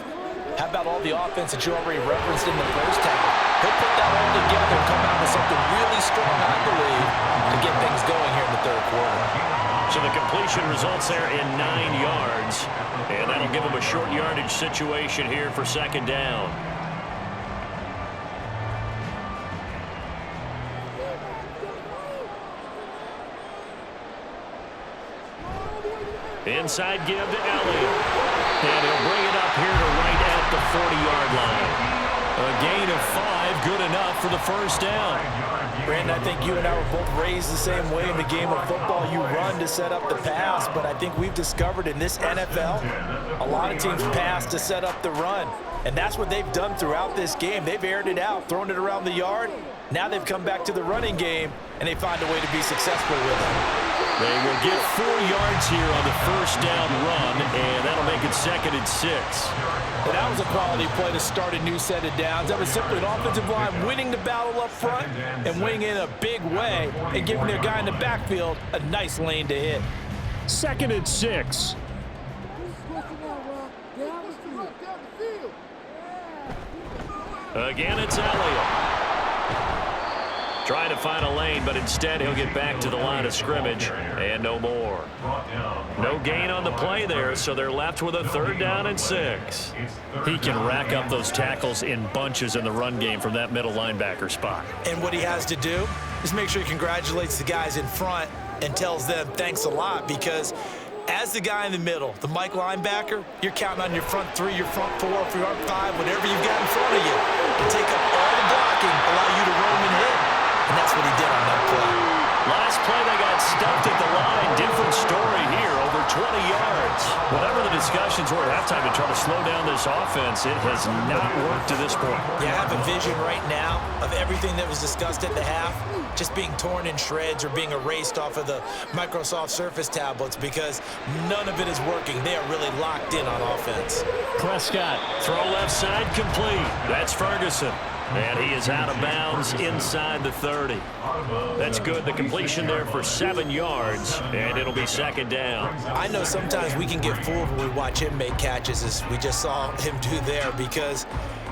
how about all the offense that you already referenced in the first half? He'll put that all together and come out with something really strong, I believe, to get things going here in the third quarter. So the completion results there in 9 yards. And that'll give them a short yardage situation here for second down. Inside give to Elliott. And he'll bring it up here to right at the 40-yard line. A gain of 5, good enough for the first down. Brandon, I think you and I were both raised the same way in the game of football. You run to set up the pass, but I think we've discovered in this NFL, a lot of teams pass to set up the run. And that's what they've done throughout this game. They've aired it out, thrown it around the yard. Now they've come back to the running game, and they find a way to be successful with it. They will get 4 yards here on the first down run, and that'll make it 2nd and 6. Well, that was a quality play to start a new set of downs. That was simply an offensive line winning the battle up front and winning in a big way and giving their guy in the backfield a nice lane to hit. 2nd and 6. Again, it's Elliott. Trying to find a lane, but instead he'll get back to the line of scrimmage and no more. No gain on the play there, so they're left with a 3rd down and 6. He can rack up those tackles in bunches in the run game from that middle linebacker spot. And what he has to do is make sure he congratulates the guys in front and tells them thanks a lot, because as the guy in the middle, the Mike linebacker, you're counting on your front 3, your front 4, your front 5, whatever you've got in front of you, to take up all the blocking, allow you to roam and hit. And that's what he did on that play. Last play, they got stuffed at the line. Different story here, over 20 yards. Whatever the discussions were at halftime to try to slow down this offense, it has not worked to this point. Yeah, I have a vision right now of everything that was discussed at the half just being torn in shreds or being erased off of the Microsoft Surface tablets, because none of it is working. They are really locked in on offense. Prescott, throw left side complete. That's Ferguson. And he is out of bounds inside the 30. That's good. The completion there for 7 yards, and it'll be 2nd down. I know sometimes we can get fooled when we watch him make catches, as we just saw him do there, because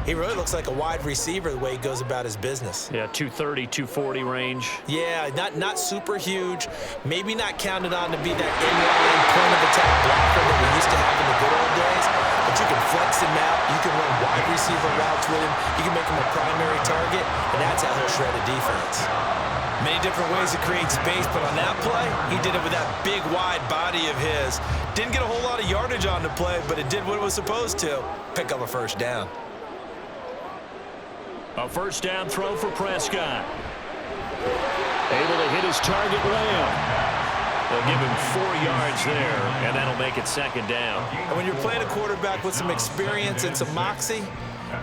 he really looks like a wide receiver the way he goes about his business. Yeah, 230, 240 range. Yeah, not super huge. Maybe not counted on to be that in-line point-of-attack blocker that we used to have in the good old days. But you can flex him out. You receiver routes with him. You can make him a primary target, and that's how he'll shred a defense. Many different ways to create space, but on that play, he did it with that big, wide body of his. Didn't get a whole lot of yardage on the play, but it did what it was supposed to. Pick up a first down. A first down throw for Prescott. Able to hit his target Lamb. They'll give him 4 yards there, and that'll make it second down. And when you're playing a quarterback with some experience and some moxie,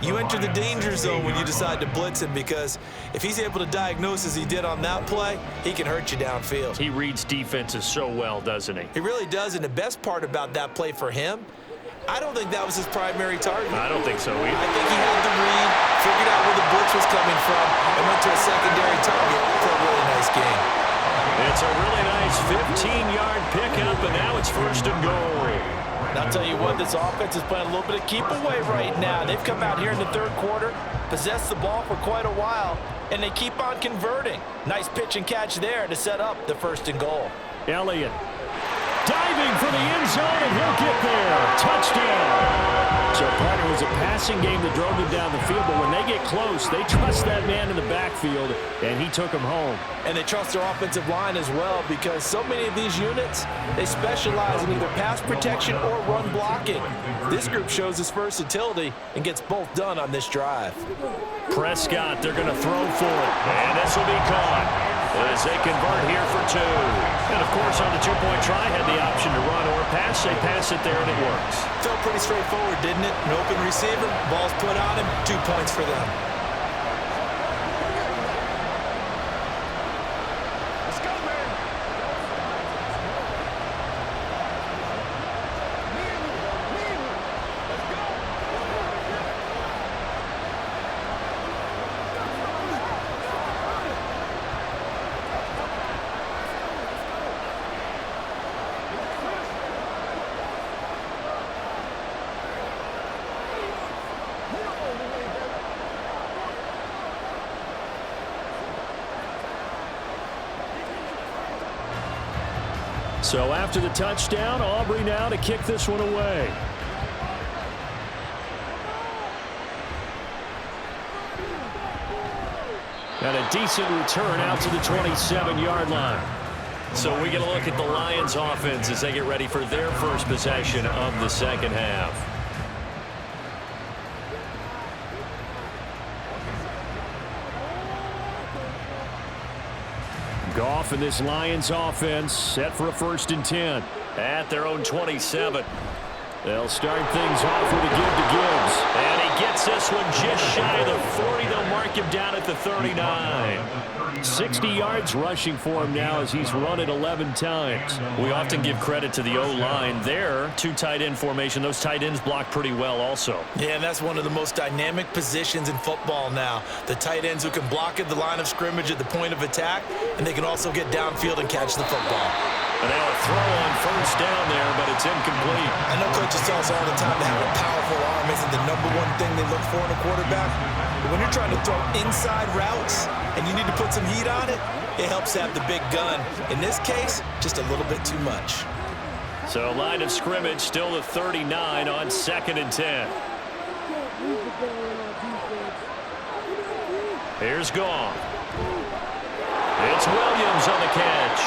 you enter the danger zone when you decide to blitz him, because if he's able to diagnose as he did on that play, he can hurt you downfield. He reads defenses so well, doesn't he? He really does, and the best part about that play for him, I don't think that was his primary target. I don't think so either. I think he had the read, figured out where the blitz was coming from, and went to a secondary target for a really nice game. It's a really nice 15-yard pickup, and now it's first and goal. And I'll tell you what, this offense is playing a little bit of keep away right now. They've come out here in the third quarter, possessed the ball for quite a while, and they keep on converting. Nice pitch and catch there to set up the first and goal. Elliott diving for the end zone, and he'll get there. Touchdown. So, partner, it was a passing game that drove him down the field, but when they get close, they trust that man in the backfield, and he took him home. And they trust their offensive line as well, because so many of these units, they specialize in either pass protection or run blocking. This group shows its versatility and gets both done on this drive. Prescott, they're going to throw for it, and this will be caught as they convert here for 2. And, of course, on the two-point try, had the option to run or pass. They pass it there, and it works. Felt pretty straightforward, didn't it? An open receiver, ball's put on him, 2 points for them. So after the touchdown, Aubrey now to kick this one away. And a decent return out to the 27-yard line. So we get a look at the Lions offense as they get ready for their first possession of the second half. Goff and this Lions offense set for a 1st and 10 at their own 27. They'll start things off with a give to Gibbs. And he gets this one just shy of the 40. They'll mark him down at the 39. 60 yards rushing for him now as he's run it 11 times. We often give credit to the O-line there. 2 tight end formation. Those tight ends block pretty well also. Yeah, and that's one of the most dynamic positions in football now. The tight ends who can block at the line of scrimmage at the point of attack, and they can also get downfield and catch the football. And now a throw on first down there, but it's incomplete. I know coaches tell us all the time that having a powerful arm isn't the #1 thing they look for in a quarterback. But when you're trying to throw inside routes and you need to put some heat on it, it helps to have the big gun. In this case, just a little bit too much. So line of scrimmage still the 39 on 2nd and 10. Here's Goff. It's Williams on the catch.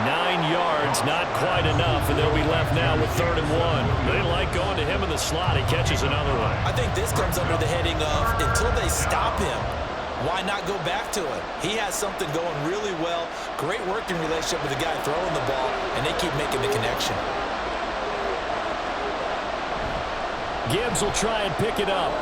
9 yards, not quite enough, and they'll be left now with 3rd and 1. They like going to him in the slot. He catches another one. I think this comes under the heading of until they stop him, why not go back to it? He has something going really well. Great working relationship with the guy throwing the ball, and they keep making the connection. Gibbs will try and pick it up.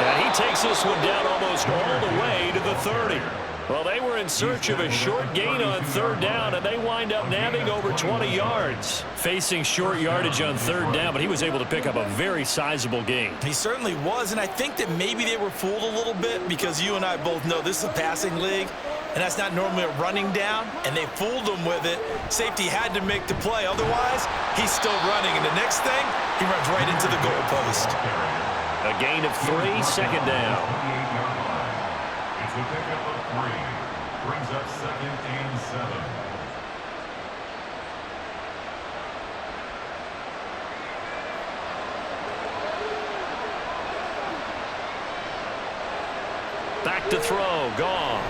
And he takes this one down almost all the way to the 30. Well, they were in search of a short gain on 3rd down, and they wind up nabbing over 20 yards. Facing short yardage on 3rd down, but he was able to pick up a very sizable gain. He certainly was, and I think that maybe they were fooled a little bit because you and I both know this is a passing league, and that's not normally a running down, and they fooled him with it. Safety had to make the play. Otherwise, he's still running, and the next thing, he runs right into the goalpost. A gain of 3, 2nd down. It's a pickup of 3. Brings up 2nd and 7. Back to throw, Goff.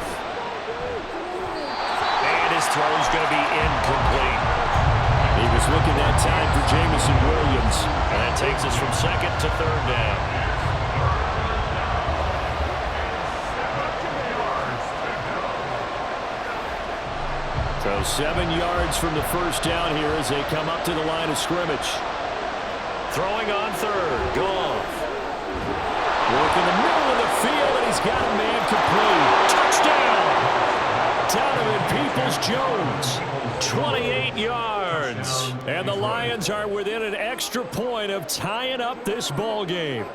And his throw's going to be incomplete. He was looking that time for Jamison Williams. And that takes us from second to third down. So 7 yards from the first down here as they come up to the line of scrimmage. Throwing on third, Goff. Work in the middle of the field, and he's got a man complete. Touchdown! Donovan Peoples-Jones, 28 yards. And the Lions are within an extra point of tying up this ball game.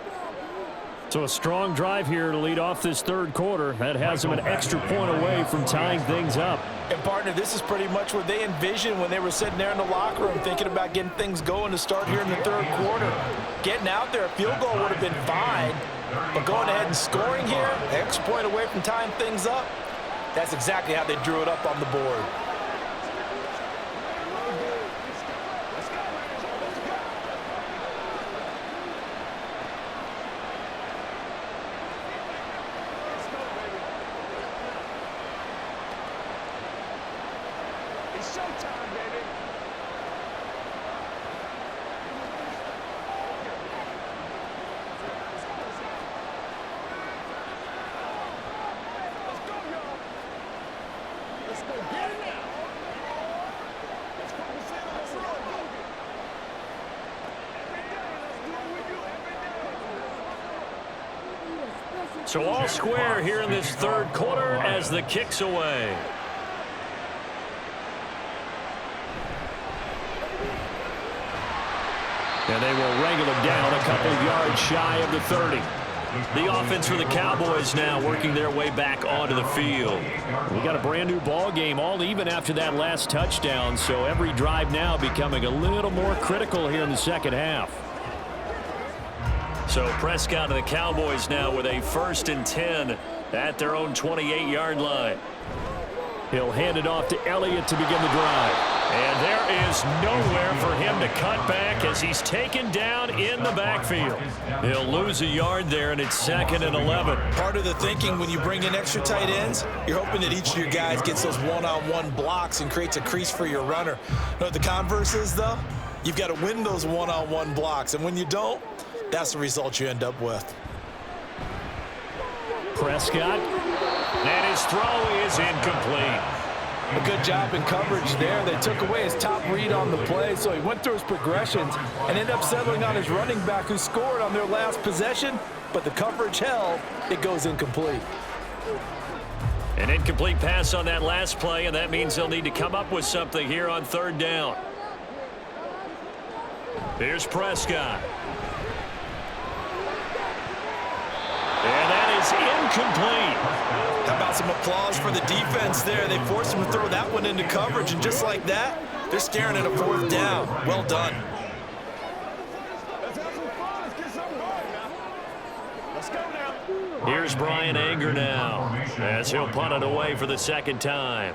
So a strong drive here to lead off this third quarter. That has them an extra point away from tying things up. And, partner, this is pretty much what they envisioned when they were sitting there in the locker room thinking about getting things going to start here in the third quarter. Getting out there, a field goal would have been fine, but going ahead and scoring here, an extra point away from tying things up, that's exactly how they drew it up on the board. So all square here in this third quarter as the kick's away. And they will wrangle him down a couple yards shy of the 30. The offense for the Cowboys now working their way back onto the field. We got a brand new ball game, all even after that last touchdown, so every drive now becoming a little more critical here in the second half. So Prescott and the Cowboys now with a 1st and 10 at their own 28-yard line. He'll hand it off to Elliott to begin the drive. And there is nowhere for him to cut back as he's taken down in the backfield. He'll lose a yard there, and it's 2nd and 11. Part of the thinking when you bring in extra tight ends, you're hoping that each of your guys gets those one-on-one blocks and creates a crease for your runner. You know what the converse is, though? You've got to win those one-on-one blocks, and when you don't, that's the result you end up with. Prescott, and his throw is incomplete. A good job in coverage there. They took away his top read on the play, so he went through his progressions and ended up settling on his running back who scored on their last possession, but the coverage held. It goes incomplete. An incomplete pass on that last play, and that means they'll need to come up with something here on third down. Here's Prescott. And that is incomplete. How about some applause for the defense there? They forced him to throw that one into coverage, and just like that, they're staring at a 4th down. Well done. Here's Brian Anger now as he'll punt it away for the 2nd time.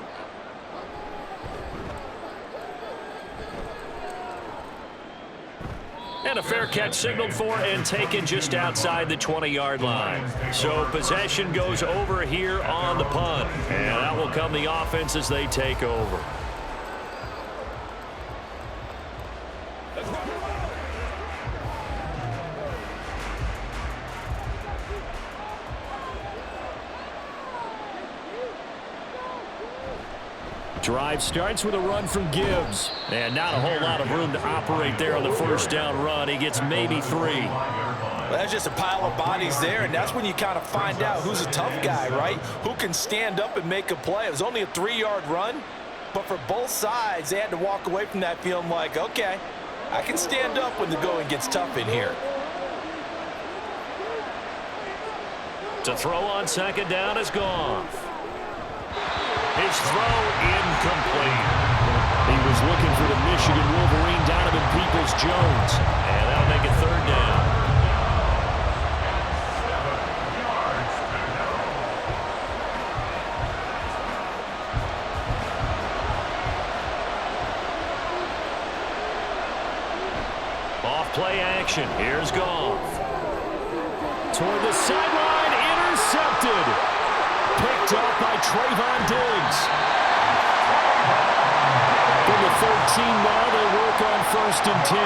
And a fair catch signaled for and taken just outside the 20-yard line. So possession goes over here on the punt. And out will come the offense as they take over. Drive starts with a run from Gibbs. And not a whole lot of room to operate there on the 1st down run. He gets maybe 3. Well, that's just a pile of bodies there, and that's when you kind of find out who's a tough guy, right? Who can stand up and make a play. It was only a 3-yard run, but for both sides, they had to walk away from that feeling like, okay, I can stand up when the going gets tough in here. To throw on 2nd down is Goff. His throw incomplete. He was looking for the Michigan Wolverine, Donovan Peoples-Jones. And that'll make it 3rd down. Off play action. Here's Goff. Toward the sideline, intercepted. picked up by Trayvon Diggs. From the 13 now, they work on 1st and 10.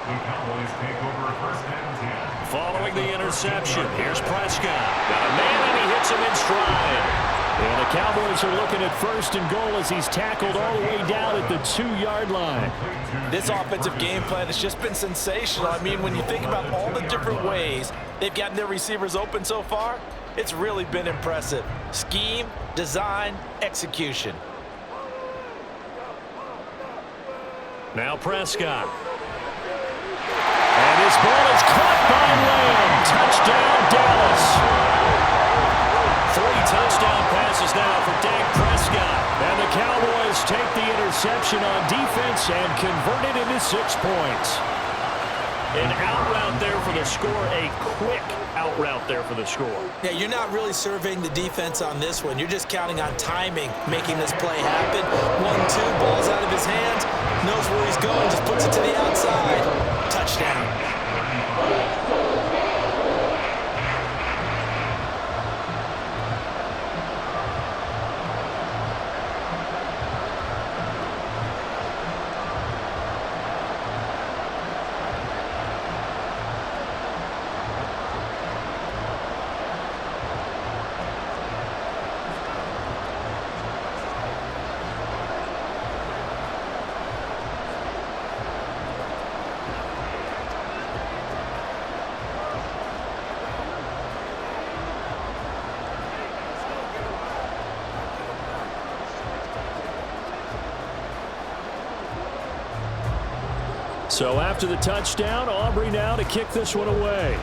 The Cowboys take over 1st and 10. Following the interception, here's Prescott. Got a man, and he hits him in stride. And the Cowboys are looking at 1st and goal as he's tackled all the way down at the 2-yard line. This offensive game plan has just been sensational. I mean, when you think about all the different ways they've gotten their receivers open so far, it's really been impressive. Scheme, design, execution. Now Prescott. And his ball is caught by Lamb. Touchdown, Dallas. 3 touchdown passes now for Dak Prescott. And the Cowboys take the interception on defense and convert it into 6 points. An out route there for the score, a quick out route there for the score. Yeah, you're not really surveying the defense on this one. You're just counting on timing, making this play happen. 1-2, ball's out of his hands, knows where he's going, just puts it to the outside. Touchdown. So after the touchdown, Aubrey now to kick this one away.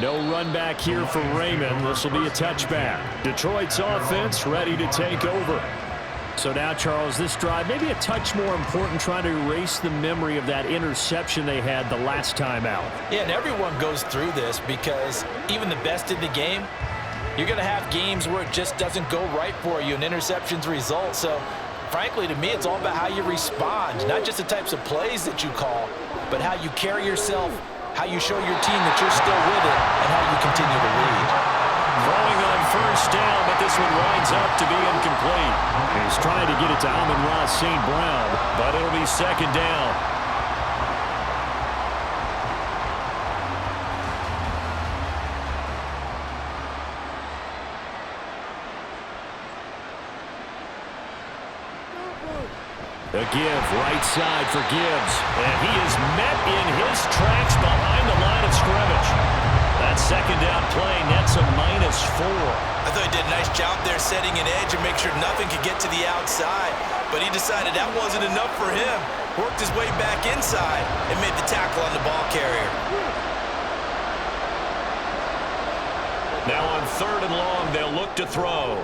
No run back here for Raymond. This will be a touchback. Detroit's offense ready to take over. So now, Charles, this drive maybe a touch more important, trying to erase the memory of that interception they had the last time out. Yeah, and everyone goes through this because even the best in the game, you're going to have games where it just doesn't go right for you and interceptions result. So frankly, to me, it's all about how you respond, not just the types of plays that you call, but how you carry yourself, how you show your team that you're still with it, and how you continue to lead. Throwing on 1st down, but this one winds up to be incomplete. He's trying to get it to Amon-Ra St. Brown, but it'll be 2nd down. The give, right side for Gibbs. And he is met in his tracks behind the line of scrimmage. That 2nd down play nets a -4. I thought he did a nice job there setting an edge and make sure nothing could get to the outside. But he decided that wasn't enough for him. Worked his way back inside and made the tackle on the ball carrier. Now on 3rd and long, they'll look to throw.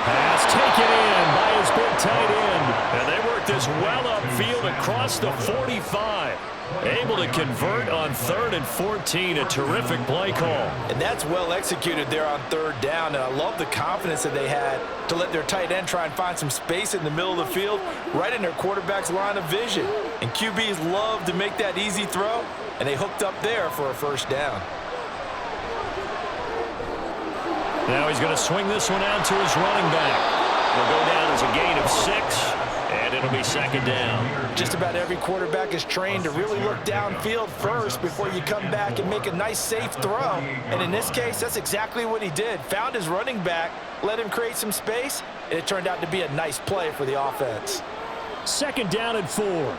Pass taken in by his big tight end. And they work this well upfield across the 45. Able to convert on 3rd and 14. A terrific play call. And that's well executed there on 3rd down. And I love the confidence that they had to let their tight end try and find some space in the middle of the field, right in their quarterback's line of vision. And QBs love to make that easy throw, and they hooked up there for a 1st down. Now he's going to swing this one out to his running back. Will go down as a gain of 6, and it'll be 2nd down. Just about every quarterback is trained to really look downfield first before you come back and make a nice, safe throw. And in this case, that's exactly what he did. Found his running back, let him create some space, and it turned out to be a nice play for the offense. 2nd down and 4.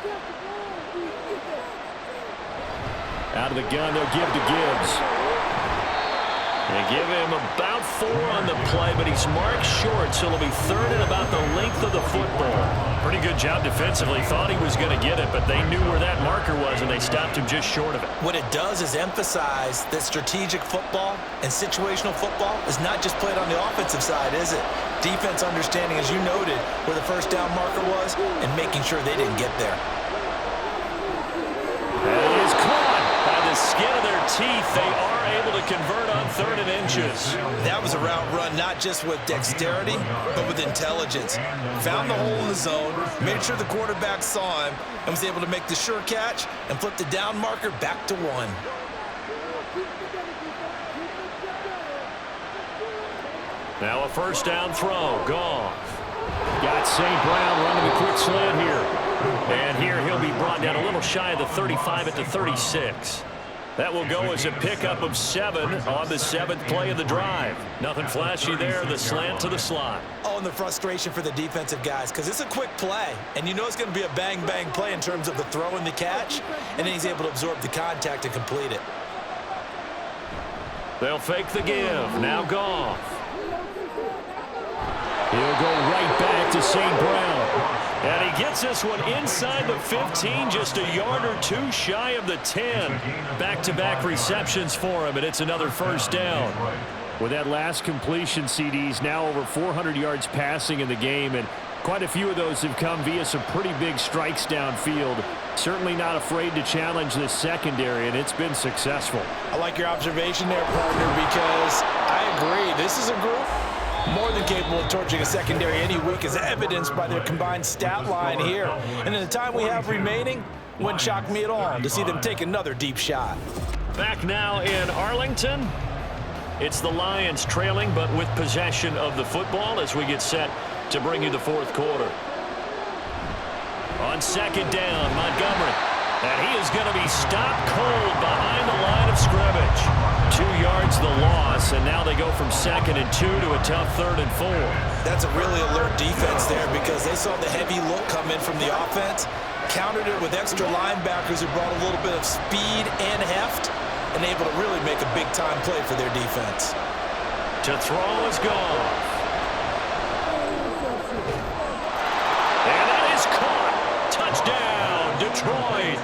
Out of the gun, they'll give to Gibbs. They give him about 4 on the play, but he's marked short, so it'll be 3rd and about the length of the football. Pretty good job defensively. Thought he was going to get it, but they knew where that marker was, and they stopped him just short of it. What it does is emphasize that strategic football and situational football is not just played on the offensive side, is it? Defense understanding, as you noted, where the 1st down marker was and making sure they didn't get there. That is caught by the skin of their teeth, they are able to convert on 3rd and inches. That was a route run not just with dexterity, but with intelligence. Found the hole in the zone, made sure the quarterback saw him, and was able to make the sure catch and flip the down marker back to 1. Now a first down throw. Goff. Got St. Brown running a quick slant here. And here he'll be brought down a little shy of the 35 at the 36. That will go as a pickup of 7 on the 7th play of the drive. Nothing flashy there, the slant to the slot. Oh, and the frustration for the defensive guys, because it's a quick play, and you know it's going to be a bang-bang play in terms of the throw and the catch, and then he's able to absorb the contact and complete it. They'll fake the give. Now Goff. He'll go right back to St. Brown. And he gets this one inside the 15, just a yard or 2 shy of the 10. Back-to-back receptions for him, and it's another first down. With that last completion, CD's now over 400 yards passing in the game, and quite a few of those have come via some pretty big strikes downfield. Certainly not afraid to challenge this secondary, and it's been successful. I like your observation there, partner, because I agree. This is a group more than capable of torching a secondary any week, as evidenced by their combined stat line here. And in the time we have remaining, wouldn't shock me at all to see them take another deep shot. Back now in Arlington. It's the Lions trailing, but with possession of the football as we get set to bring you the 4th quarter. On 2nd down, Montgomery. And he is going to be stopped cold behind the line of scrimmage. 2 yards the loss, and now they go from 2nd and 2 to a tough 3rd and 4. That's a really alert defense there, because they saw the heavy look come in from the offense, countered it with extra linebackers who brought a little bit of speed and heft, and able to really make a big-time play for their defense. To throw is gone. And that is caught. Touchdown, Detroit.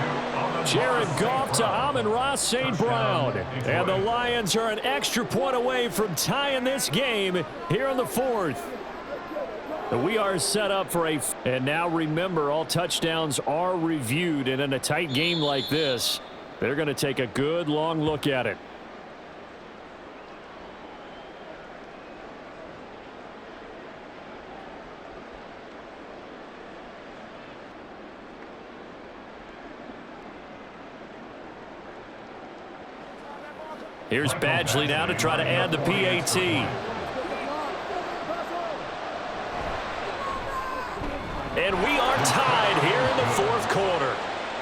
Jared Goff to Amon-Ra St. Brown. And the Lions are an extra point away from tying this game here in the 4th. We are set up for a... And now remember, all touchdowns are reviewed. And in a tight game like this, they're going to take a good long look at it. Here's Badgley now to try to add the PAT. And we are tied here in the 4th quarter.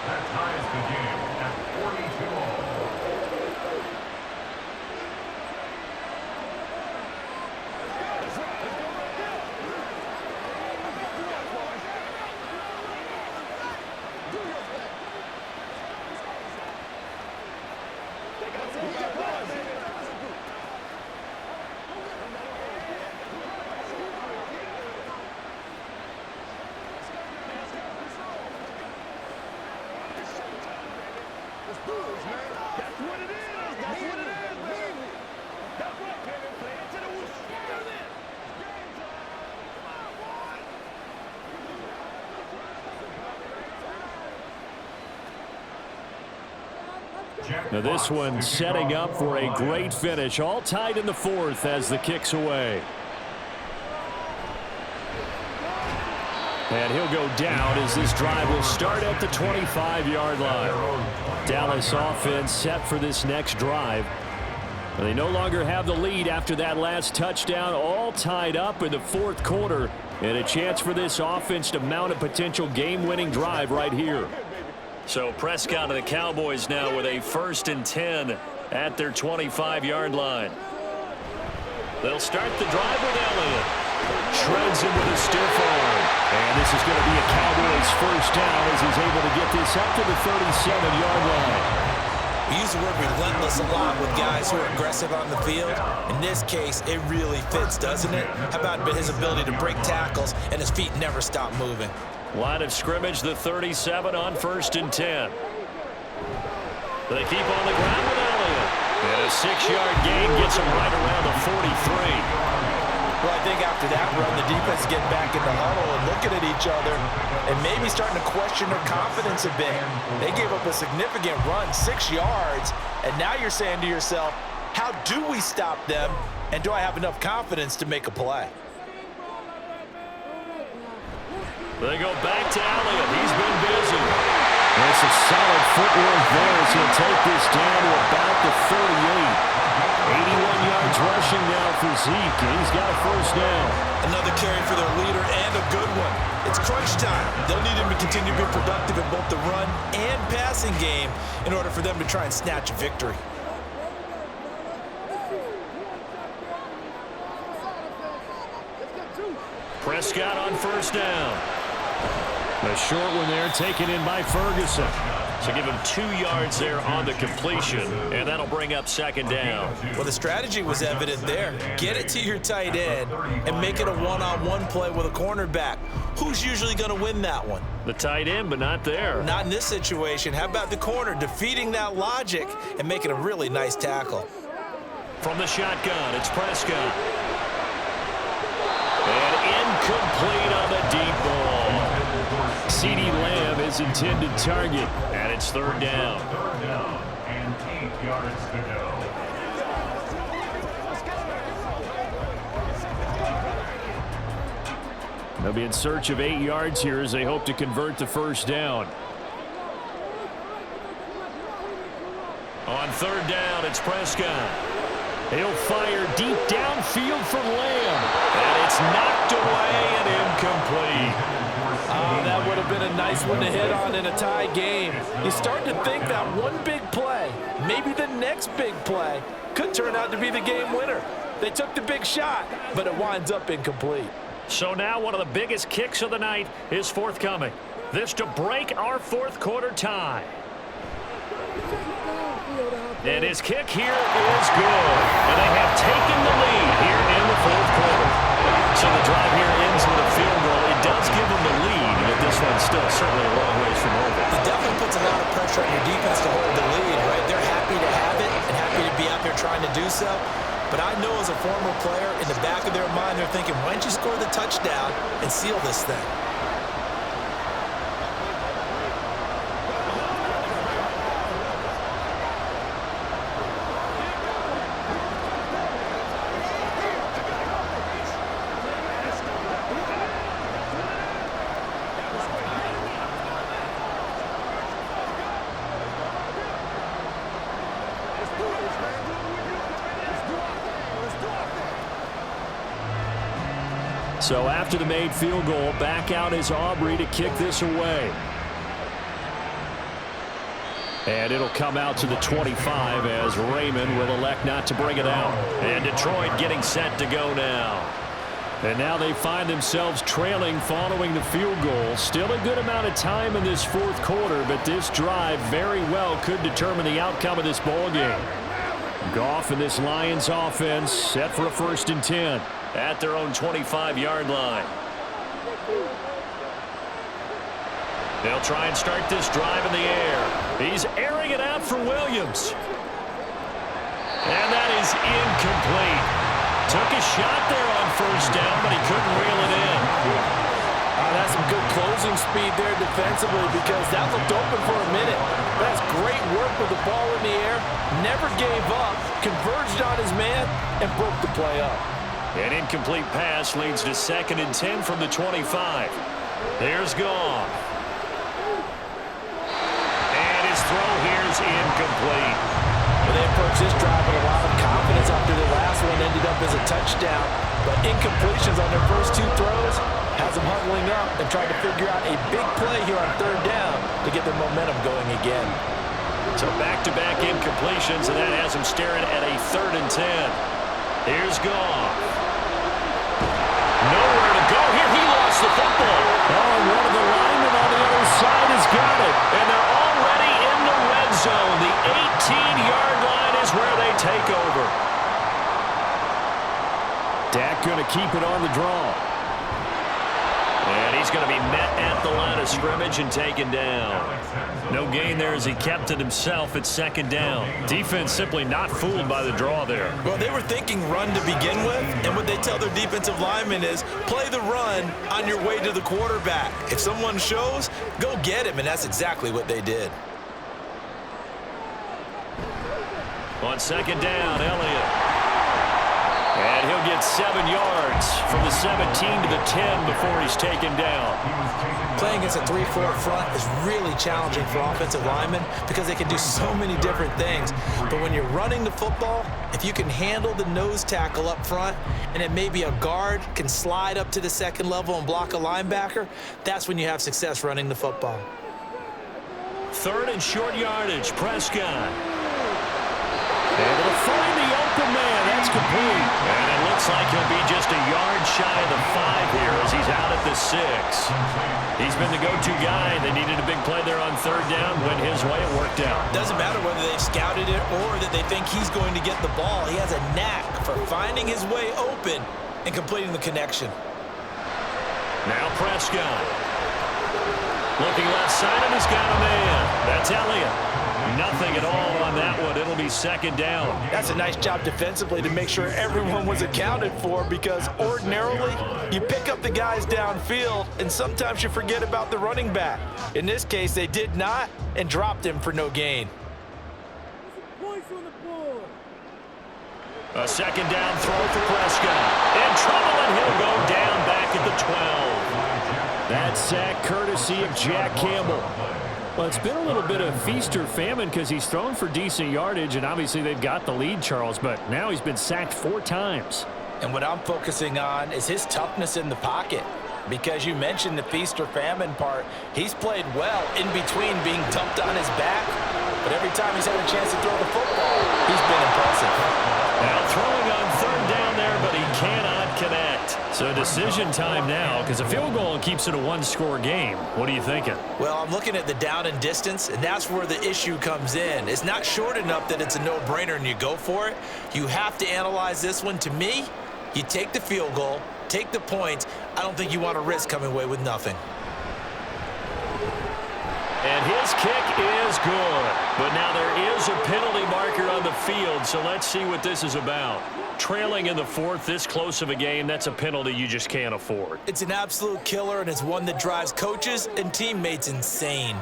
That ties the game at 42 all. Now this one setting up for a great finish. All tied in the 4th as the kick's away. And he'll go down as this drive will start at the 25-yard line. Dallas offense set for this next drive. And they no longer have the lead after that last touchdown. All tied up in the 4th quarter. And a chance for this offense to mount a potential game-winning drive right here. So Prescott and the Cowboys now with a 1st and 10 at their 25-yard line. They'll start the drive with Elliott. Shreds him with a stiff arm. And this is going to be a Cowboys first down as he's able to get this up to the 37-yard line. We use the word relentless a lot with guys who are aggressive on the field. In this case, it really fits, doesn't it? How about his ability to break tackles and his feet never stop moving? Line of scrimmage, the 37 on 1st and 10. They keep on the ground with Elliott. And a 6-yard gain gets him right around the 43. Well, I think after that run, the defense is getting back in the huddle and looking at each other and maybe starting to question their confidence a bit. They gave up a significant run, 6 yards, and now you're saying to yourself, how do we stop them, and do I have enough confidence to make a play? They go back to Elliott. He's been busy. There's some solid footwork there as he'll take this down to about the 38. 81 yards rushing now for Zeke, and he's got a first down. Another carry for their leader, and a good one. It's crunch time. They'll need him to continue to be productive in both the run and passing game in order for them to try and snatch a victory. Prescott on first down. A short one there taken in by Ferguson. So give him 2 yards there on the completion, and that'll bring up second down. Well, the strategy was evident there. Get it to your tight end and make it a one-on-one play with a cornerback. Who's usually going to win that one? The tight end, but not there. Not in this situation. How about the corner defeating that logic and making a really nice tackle? From the shotgun, it's Prescott. And incomplete on the deep ball. CeeDee Lamb is intended target, and it's third down. Third down and 8 yards to go. They'll be in search of 8 yards here as they hope to convert the first down. On third down, it's Prescott. He'll fire deep downfield for Lamb. And it's knocked away and incomplete. That would have been a nice one to hit on in a tie game. You start to think that one big play, maybe the next big play, could turn out to be the game winner. They took the big shot, but it winds up incomplete. So now one of the biggest kicks of the night is forthcoming. This to break our fourth quarter tie. And his kick here is good. And they have taken the lead here in the fourth quarter. So the drive here ends with a field goal. It does give them the lead, but this one's still certainly a long ways from over. It definitely puts a lot of pressure on your defense to hold the lead, right? They're happy to have it and happy to be out there trying to do so. But I know as a former player, in the back of their mind, they're thinking, why don't you score the touchdown and seal this thing? So after the made field goal, back out is Aubrey to kick this away. And it'll come out to the 25 as Raymond will elect not to bring it out. And Detroit getting set to go now. And now they find themselves trailing following the field goal. Still a good amount of time in this fourth quarter, but this drive very well could determine the outcome of this ball game. Goff and this Lions offense set for a 1st and 10 at their own 25-yard line. They'll try and start this drive in the air. He's airing it out for Williams. And that is incomplete. Took a shot there on first down, but he couldn't reel it in. That's some good closing speed there defensively because that looked open for a minute. That's great work with the ball in the air. Never gave up, converged on his man, and broke the play up. An incomplete pass leads to 2nd and 10 from the 25. There's Goff. And his throw here is incomplete. Well, they approached this drive with a lot of confidence after the last one ended up as a touchdown. But incompletions on their first 2 throws has them huddling up and trying to figure out a big play here on 3rd down to get their momentum going again. So back-to-back incompletions, and that has them staring at a 3rd and 10. Here's Goff. Nowhere to go here. He lost the football. Oh, and one of the linemen on the other side has got it. And they're already in the red zone. The 18-yard line is where they take over. Dak going to keep it on the draw. And he's He's going to be met at the line of scrimmage and taken down. No gain there as he kept it himself at second down. Defense simply not fooled by the draw there. Well, they were thinking run to begin with, and what they tell their defensive linemen is play the run on your way to the quarterback. If someone shows, go get him, and that's exactly what they did. On second down, Elliott. And he'll get 7 yards from the 17 to the 10 before he's taken down. Playing against a 3-4 front is really challenging for offensive linemen because they can do so many different things. But when you're running the football, if you can handle the nose tackle up front and then maybe a guard can slide up to the second level and block a linebacker, that's when you have success running the football. 3rd and short yardage, Prescott. Able to find the open man. That's complete. And it looks like he'll be just a yard shy of the 5 here as he's out at the 6. He's been the go-to guy. They needed a big play there on 3rd down. Went his way. It worked out. Doesn't matter whether they've scouted it or that they think he's going to get the ball. He has a knack for finding his way open and completing the connection. Now Prescott. Looking left side, and he's got a man. That's Elliott. Nothing at all on that one. It'll be second down. That's a nice job defensively to make sure everyone was accounted for, because ordinarily you pick up the guys downfield and sometimes you forget about the running back. In this case, they did not and dropped him for no gain. A second down throw for Prescott. In trouble, and he'll go down back at the 12. That sack courtesy of Jack Campbell. Well, it's been a little bit of feast or famine because he's thrown for decent yardage, and obviously they've got the lead, Charles, but now he's been sacked 4 times. And what I'm focusing on is his toughness in the pocket, because you mentioned the feast or famine part. He's played well in between being dumped on his back, but every time he's had a chance to throw the football, he's been impressive. Now throwing on 3rd down there, but he cannot connect. So decision time now, because a field goal keeps it a 1-score game. What are you thinking? Well, I'm looking at the down and distance, and that's where the issue comes in. It's not short enough that it's a no-brainer and you go for it. You have to analyze this one. To me, you take the field goal, take the points. I don't think you want to risk coming away with nothing. And his kick is good. But now there is a penalty marker on the field, so let's see what this is about. Trailing in the 4th, this close of a game, that's a penalty you just can't afford. It's an absolute killer, and it's one that drives coaches and teammates insane.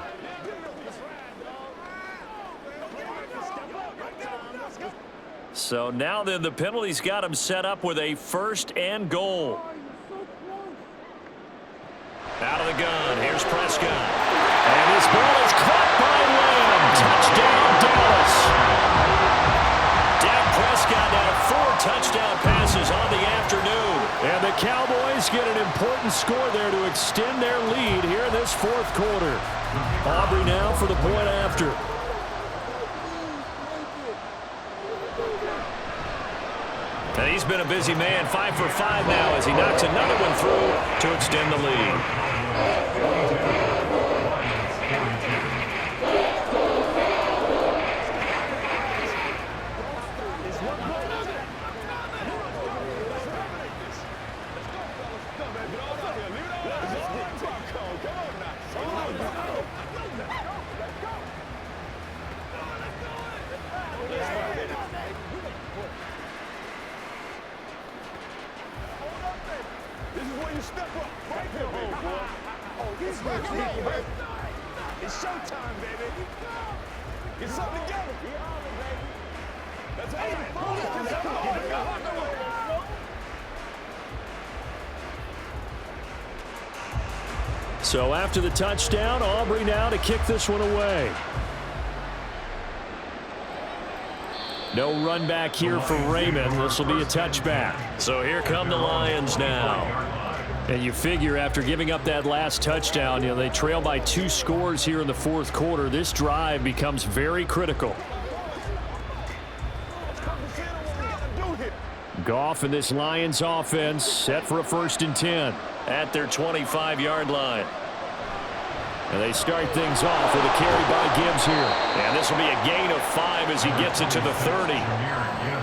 So now then, the penalty's got him set up with a 1st and goal. Out of the gun, here's Prescott. And his ball is caught by Lamb. Touchdown, Dallas. Dak Prescott now 4 touchdown passes on the afternoon. And the Cowboys get an important score there to extend their lead here in this 4th quarter. Aubrey now for the point after. And he's been a busy man, 5 for 5 now as he knocks another one through to extend the lead. It's showtime, baby. Get something together. That's So after the touchdown, Aubrey now to kick this one away. No run back here for Raymond. This will be a touchback. So here come the Lions now. And you figure after giving up that last touchdown, they trail by 2 scores here in the 4th quarter. This drive becomes very critical. Goff and this Lions offense set for a 1st and 10 at their 25-yard line. And they start things off with a carry by Gibbs here. And this will be a gain of 5 as he gets it to the 30.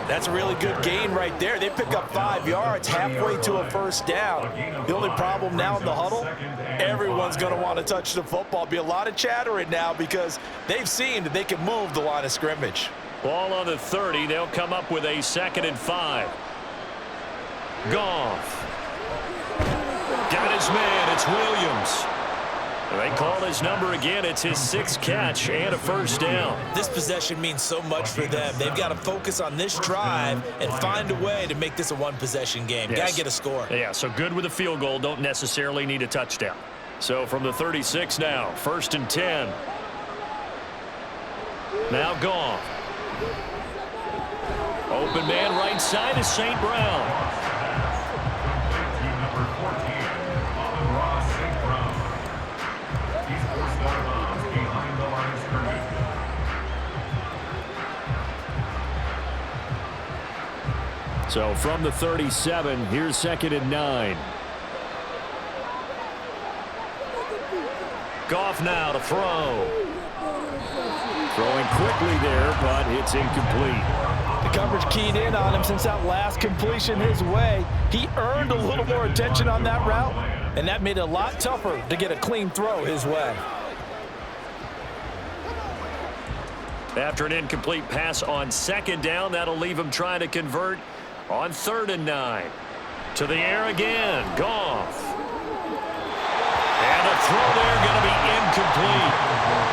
That's a really good gain right there. They pick up 5 yards halfway to a 1st down. The only problem now in the huddle, everyone's going to want to touch the football. Be a lot of chattering now because they've seen that they can move the line of scrimmage. Ball on the 30. They'll come up with a 2nd and 5. Goff. Got his man. It's Williams. They call his number again. It's his 6th catch and a first down. This possession means so much for them. They've got to focus on this drive and find a way to make this a one-possession game. Yes. Got to get a score. Yeah, so good with a field goal. Don't necessarily need a touchdown. So from the 36 now, 1st and 10. Now Goff. Open man right side is St. Brown. So from the 37, here's 2nd and 9. Goff now to throw. Throwing quickly there, but it's incomplete. The coverage keyed in on him since that last completion his way. He earned a little more attention on that route, and that made it a lot tougher to get a clean throw his way. After an incomplete pass on 2nd down, that'll leave him trying to convert on 3rd and 9. To the air again. Goff. And a throw there going to be incomplete.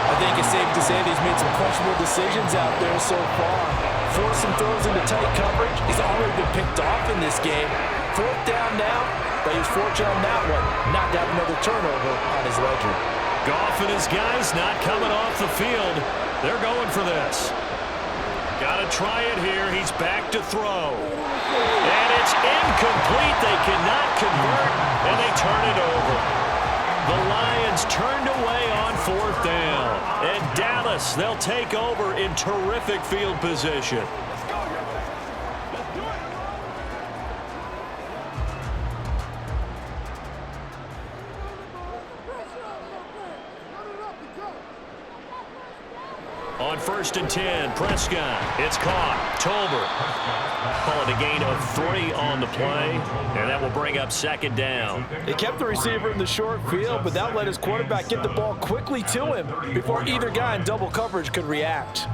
I think it's safe to say that he's made some questionable decisions out there so far. Forcing throws into tight coverage. He's already been picked off in this game. 4th down now, but he was fortunate on that one not to have another turnover on his ledger. Goff and his guys not coming off the field. They're going for this. Got to try it here. He's back to throw. And it's incomplete. They cannot convert, and they turn it over. The Lions turned away on 4th down. And Dallas, they'll take over in terrific field position. On 1st and 10, Prescott. It's caught. Tolbert. Call it a gain of 3 on the play, and that will bring up 2nd down. They kept the receiver in the short field, but that let his quarterback get the ball quickly to him before either guy in double coverage could react.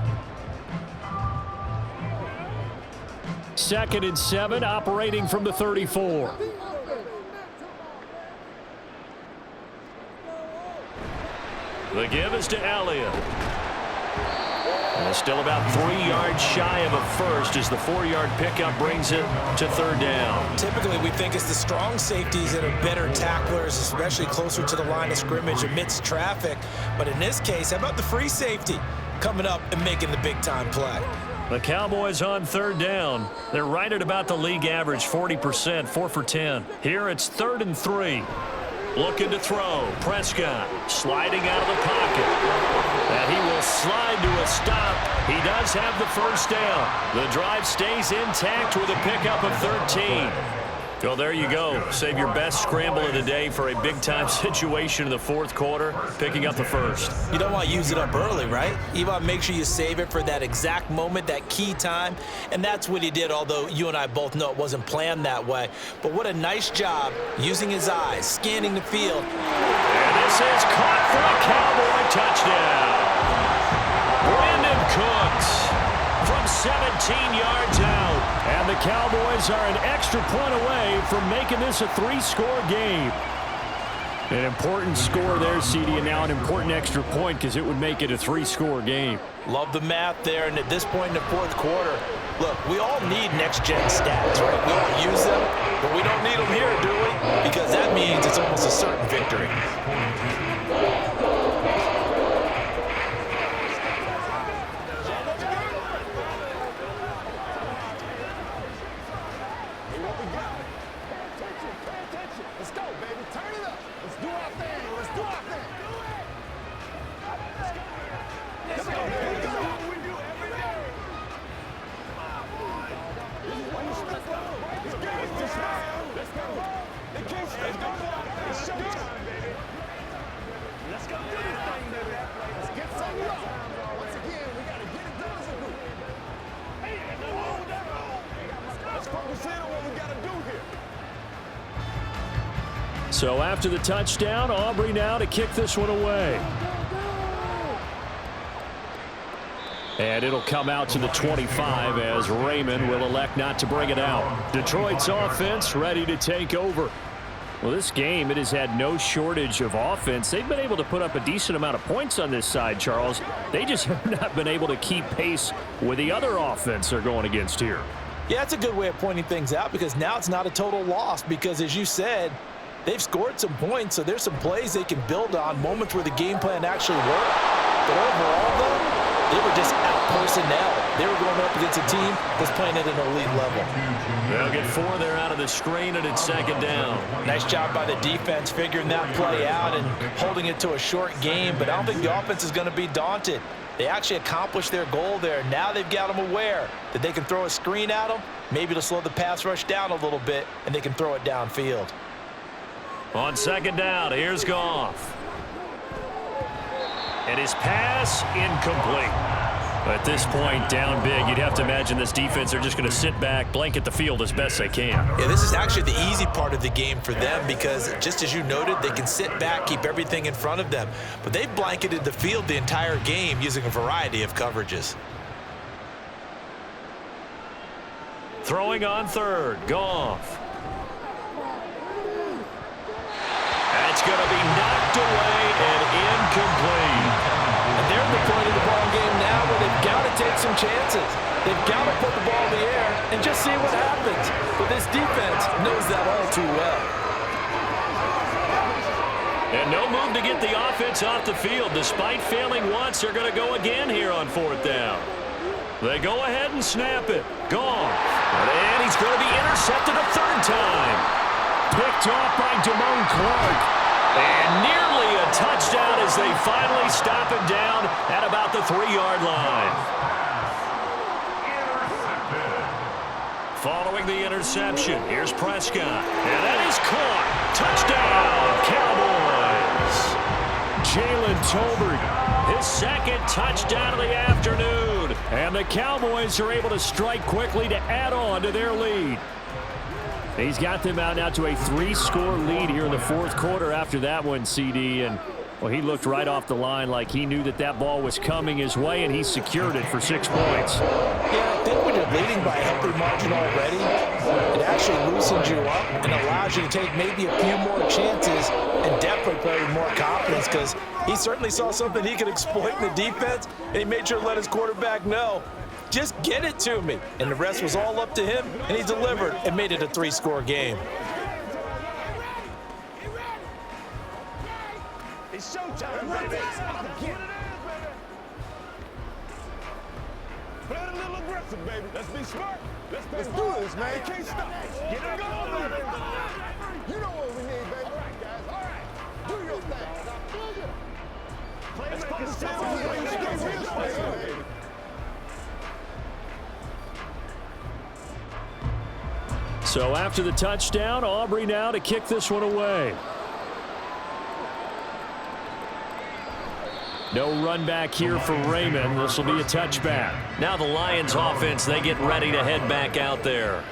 2nd and 7, operating from the 34. The give is to Elliott. And still about 3 yards shy of a first as the 4-yard pickup brings it to 3rd down. Typically, we think it's the strong safeties that are better tacklers, especially closer to the line of scrimmage amidst traffic. But in this case, how about the free safety coming up and making the big-time play? The Cowboys on 3rd down. They're right at about the league average, 40%, 4 for 10. Here it's 3rd and 3. Looking to throw. Prescott sliding out of the pocket. And he will slide to a stop. He does have the first down. The drive stays intact with a pickup of 13. Well, there you go. Save your best scramble of the day for a big-time situation in the 4th quarter, picking up the first. You don't want to use it up early, right? You want to make sure you save it for that exact moment, that key time, and that's what he did, although you and I both know it wasn't planned that way. But what a nice job using his eyes, scanning the field. And this is caught for a Cowboy touchdown. Brandon Cooks from 17 yards out. And the Cowboys are an extra point away from making this a 3-score game. An important score there, CD, and now an important extra point because it would make it a 3-score game. Love the math there, and at this point in the 4th quarter, look, we all need next-gen stats, right? We all use them, but we don't need them here, do we? Because that means it's almost a certain victory. So after the touchdown, Aubrey now to kick this one away. And it'll come out to the 25 as Raymond will elect not to bring it out. Detroit's offense ready to take over. Well, this game, it has had no shortage of offense. They've been able to put up a decent amount of points on this side, Charles. They just have not been able to keep pace with the other offense they're going against here. Yeah, that's a good way of pointing things out because now it's not a total loss because, as you said, they've scored some points, so there's some plays they can build on, moments where the game plan actually worked. But overall, though, they were just out-personnel. They were going up against a team that's playing at an elite level. They'll get 4 there out of the screen, and it's second down. Nice job by the defense figuring that play out and holding it to a short game, but I don't think the offense is going to be daunted. They actually accomplished their goal there. Now they've got them aware that they can throw a screen at them, maybe to slow the pass rush down a little bit, and they can throw it downfield. On second down, here's Goff. And his pass incomplete. At this point, down big, you'd have to imagine this defense are just going to sit back, blanket the field as best they can. Yeah, this is actually the easy part of the game for them because, just as you noted, they can sit back, keep everything in front of them. But they've blanketed the field the entire game using a variety of coverages. Throwing on third, Goff. That's going to be knocked away and incomplete. And they're at the point of the ball game now where they've got to take some chances. They've got to put the ball in the air and just see what happens. But this defense knows that all too well. And no move to get the offense off the field. Despite failing once, they're going to go again here on fourth down. They go ahead and snap it. Gone. And he's going to be intercepted a third time. Picked off by Damone Clark. And nearly a touchdown as they finally stop him down at about the 3-yard line. Following the interception, here's Prescott. And that is caught. Touchdown, Cowboys. Jalen Tolbert, his second touchdown of the afternoon. And the Cowboys are able to strike quickly to add on to their lead. He's got them out now to a 3-score lead here in the fourth quarter after that one, CD. And, well, he looked right off the line like he knew that that ball was coming his way, and he secured it for 6 points. Yeah, I think when you're leading by a healthy margin already, it actually loosens you up and allows you to take maybe a few more chances and definitely play with more confidence because he certainly saw something he could exploit in the defense, and he made sure to let his quarterback know, just get it to me. And the rest was all up to him, and he delivered and made it a 3-score game. It's showtime, baby. Play it a little aggressive, baby. Let's be smart. Let's do this, man. You can't stop. Get it going, baby. You know what we need, baby. All right, guys. All right. Do your thing. Let's put the field on, baby. So after the touchdown, Aubrey now to kick this one away. No run back here for Raymond. This will be a touchback. Now the Lions offense, they get ready to head back out there.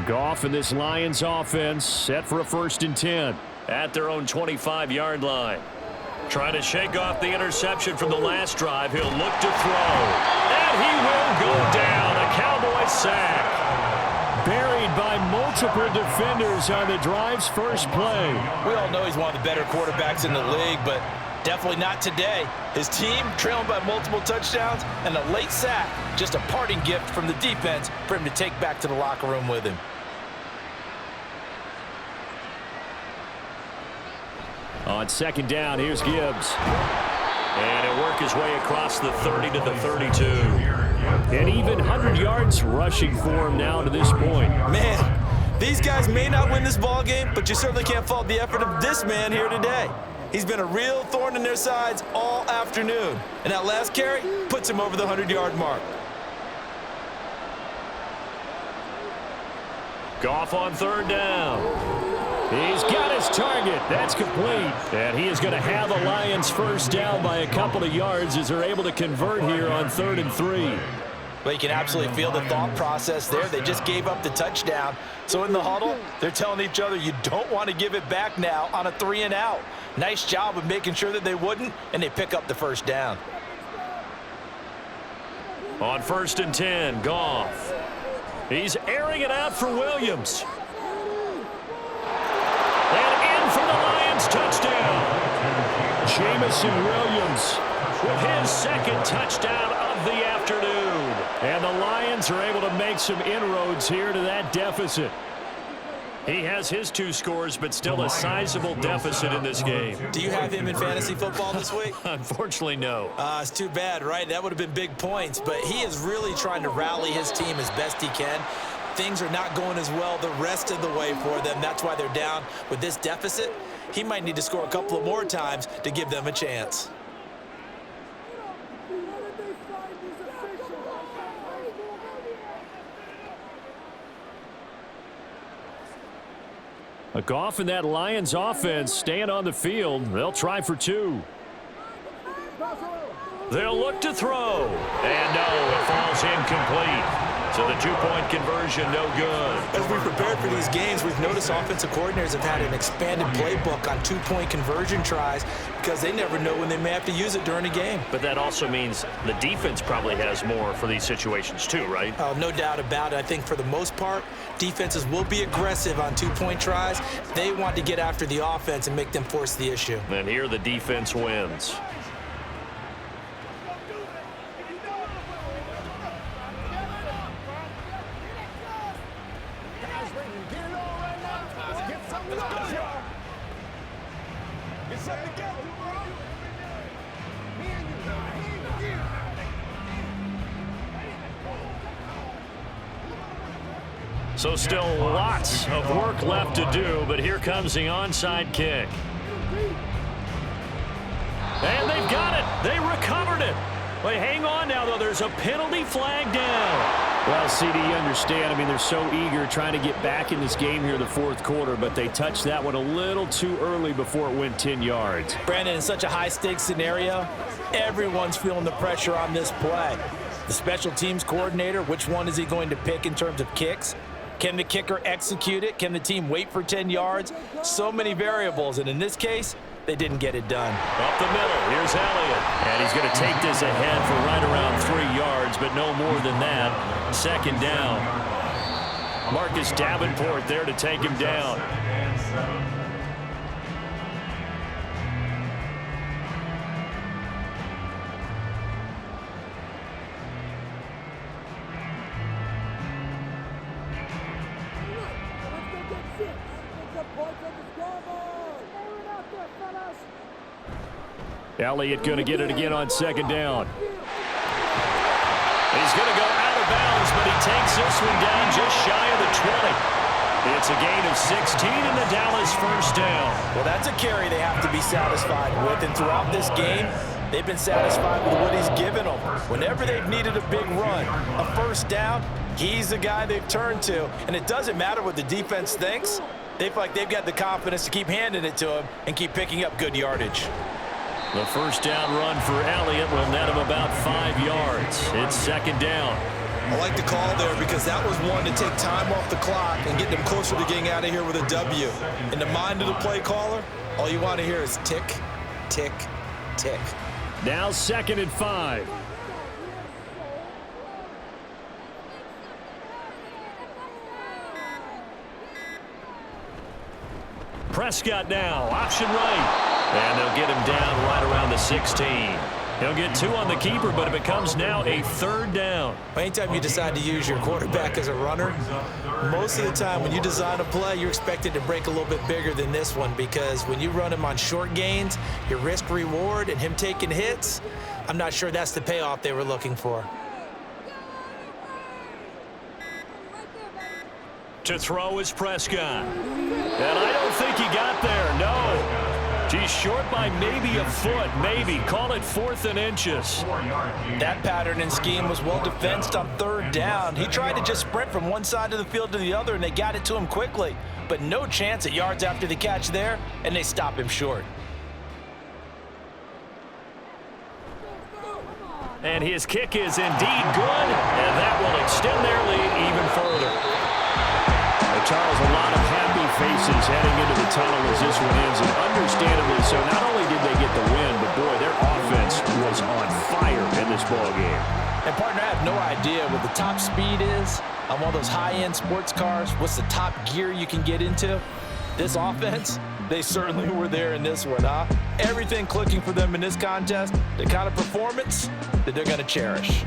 Goff and this Lions offense set for a 1st and 10. At their own 25-yard line. Trying to shake off the interception from the last drive. He'll look to throw. And he will go down. A Cowboys sack. Buried by multiple defenders on the drive's first play. We all know he's one of the better quarterbacks in the league, but definitely not today. His team trailing by multiple touchdowns and a late sack. Just a parting gift from the defense for him to take back to the locker room with him. On second down, here's Gibbs. And he'll work his way across the 30 to the 32. An even 100 yards rushing for him now to this point. Man, these guys may not win this ball game, but you certainly can't fault the effort of this man here today. He's been a real thorn in their sides all afternoon. And that last carry puts him over the 100-yard mark. Goff on third down. He's got his target. That's complete. And he is going to have the Lions first down by a couple of yards as they're able to convert here on 3rd and 3. Well, you can absolutely feel the thought process there. They just gave up the touchdown. So in the huddle, they're telling each other, you don't want to give it back now on a 3-and-out. Nice job of making sure that they wouldn't, and they pick up the first down. On 1st and 10, Goff. He's airing it out for Williams. And in for the Lions touchdown. Jamison Williams with his second touchdown of the afternoon. And the Lions are able to make some inroads here to that deficit. He has his 2 scores, but still a sizable deficit in this game. Do you have him in fantasy football this week? Unfortunately, no. It's too bad, right? That would have been big points, but he is really trying to rally his team as best he can. Things are not going as well the rest of the way for them. That's why they're down with this deficit. He might need to score a couple of more times to give them a chance. A Goff and that Lions offense staying on the field. They'll try for 2. They'll look to throw. And no, it falls incomplete. So the 2-point conversion, no good. As we prepare for these games, we've noticed offensive coordinators have had an expanded playbook on 2-point conversion tries because they never know when they may have to use it during a game. But that also means the defense probably has more for these situations too, right? No doubt about it. I think for the most part, defenses will be aggressive on 2-point tries. They want to get after the offense and make them force the issue. And here the defense wins. So still lots of work left to do, but here comes the onside kick. And they've got it. They recovered it. But hang on now, though. There's a penalty flag down. Well, CD, you understand. I mean, they're so eager trying to get back in this game here in the 4th quarter, but they touched that one a little too early before it went 10 yards. Brandon, in such a high-stakes scenario, everyone's feeling the pressure on this play. The special teams coordinator, which one is he going to pick in terms of kicks? Can the kicker execute it? Can the team wait for 10 yards? So many variables, and in this case, they didn't get it done. Up the middle, here's Elliott. And he's going to take this ahead for right around 3 yards, but no more than that. 2nd down. Marcus Davenport there to take him down. Elliott going to get it again on 2nd down. He's going to go out of bounds, but he takes this one down just shy of the 20. It's a gain of 16 and the Dallas first down. Well, that's a carry they have to be satisfied with, and throughout this game, they've been satisfied with what he's given them. Whenever they've needed a big run, a first down, he's the guy they've turned to, and it doesn't matter what the defense thinks. They feel like they've got the confidence to keep handing it to him and keep picking up good yardage. The first down run for Elliott will net him about 5 yards. It's 2nd down. I like the call there because that was one to take time off the clock and get them closer to getting out of here with a W. In the mind of the play caller, all you want to hear is tick, tick, tick. Now 2nd and 5. Prescott now, option right. And they'll get him down right around the 16. He'll get 2 on the keeper, but it becomes now a 3rd down. Anytime you decide to use your quarterback as a runner, most of the time when you design a play, you're expected to break a little bit bigger than this one because when you run him on short gains, your risk-reward and him taking hits, I'm not sure that's the payoff they were looking for. To throw is Prescott. And I don't think he got there, no. She's short by maybe a foot, maybe. Call it 4th and inches. That pattern and scheme was well defensed on 3rd down. He tried to just sprint from one side of the field to the other, and they got it to him quickly. But no chance at yards after the catch there, and they stop him short. And his kick is indeed good, and that will extend their lead even further. Charles, a lot of happy faces heading into the tunnel as this one ends, and understandably so. Not only did they get the win, but boy, their offense was on fire in this ball game. And partner, I have no idea what the top speed is on one of those high-end sports cars. What's the top gear you can get into? This offense, they certainly were there in this one, huh? Everything clicking for them in this contest, the kind of performance that they're going to cherish.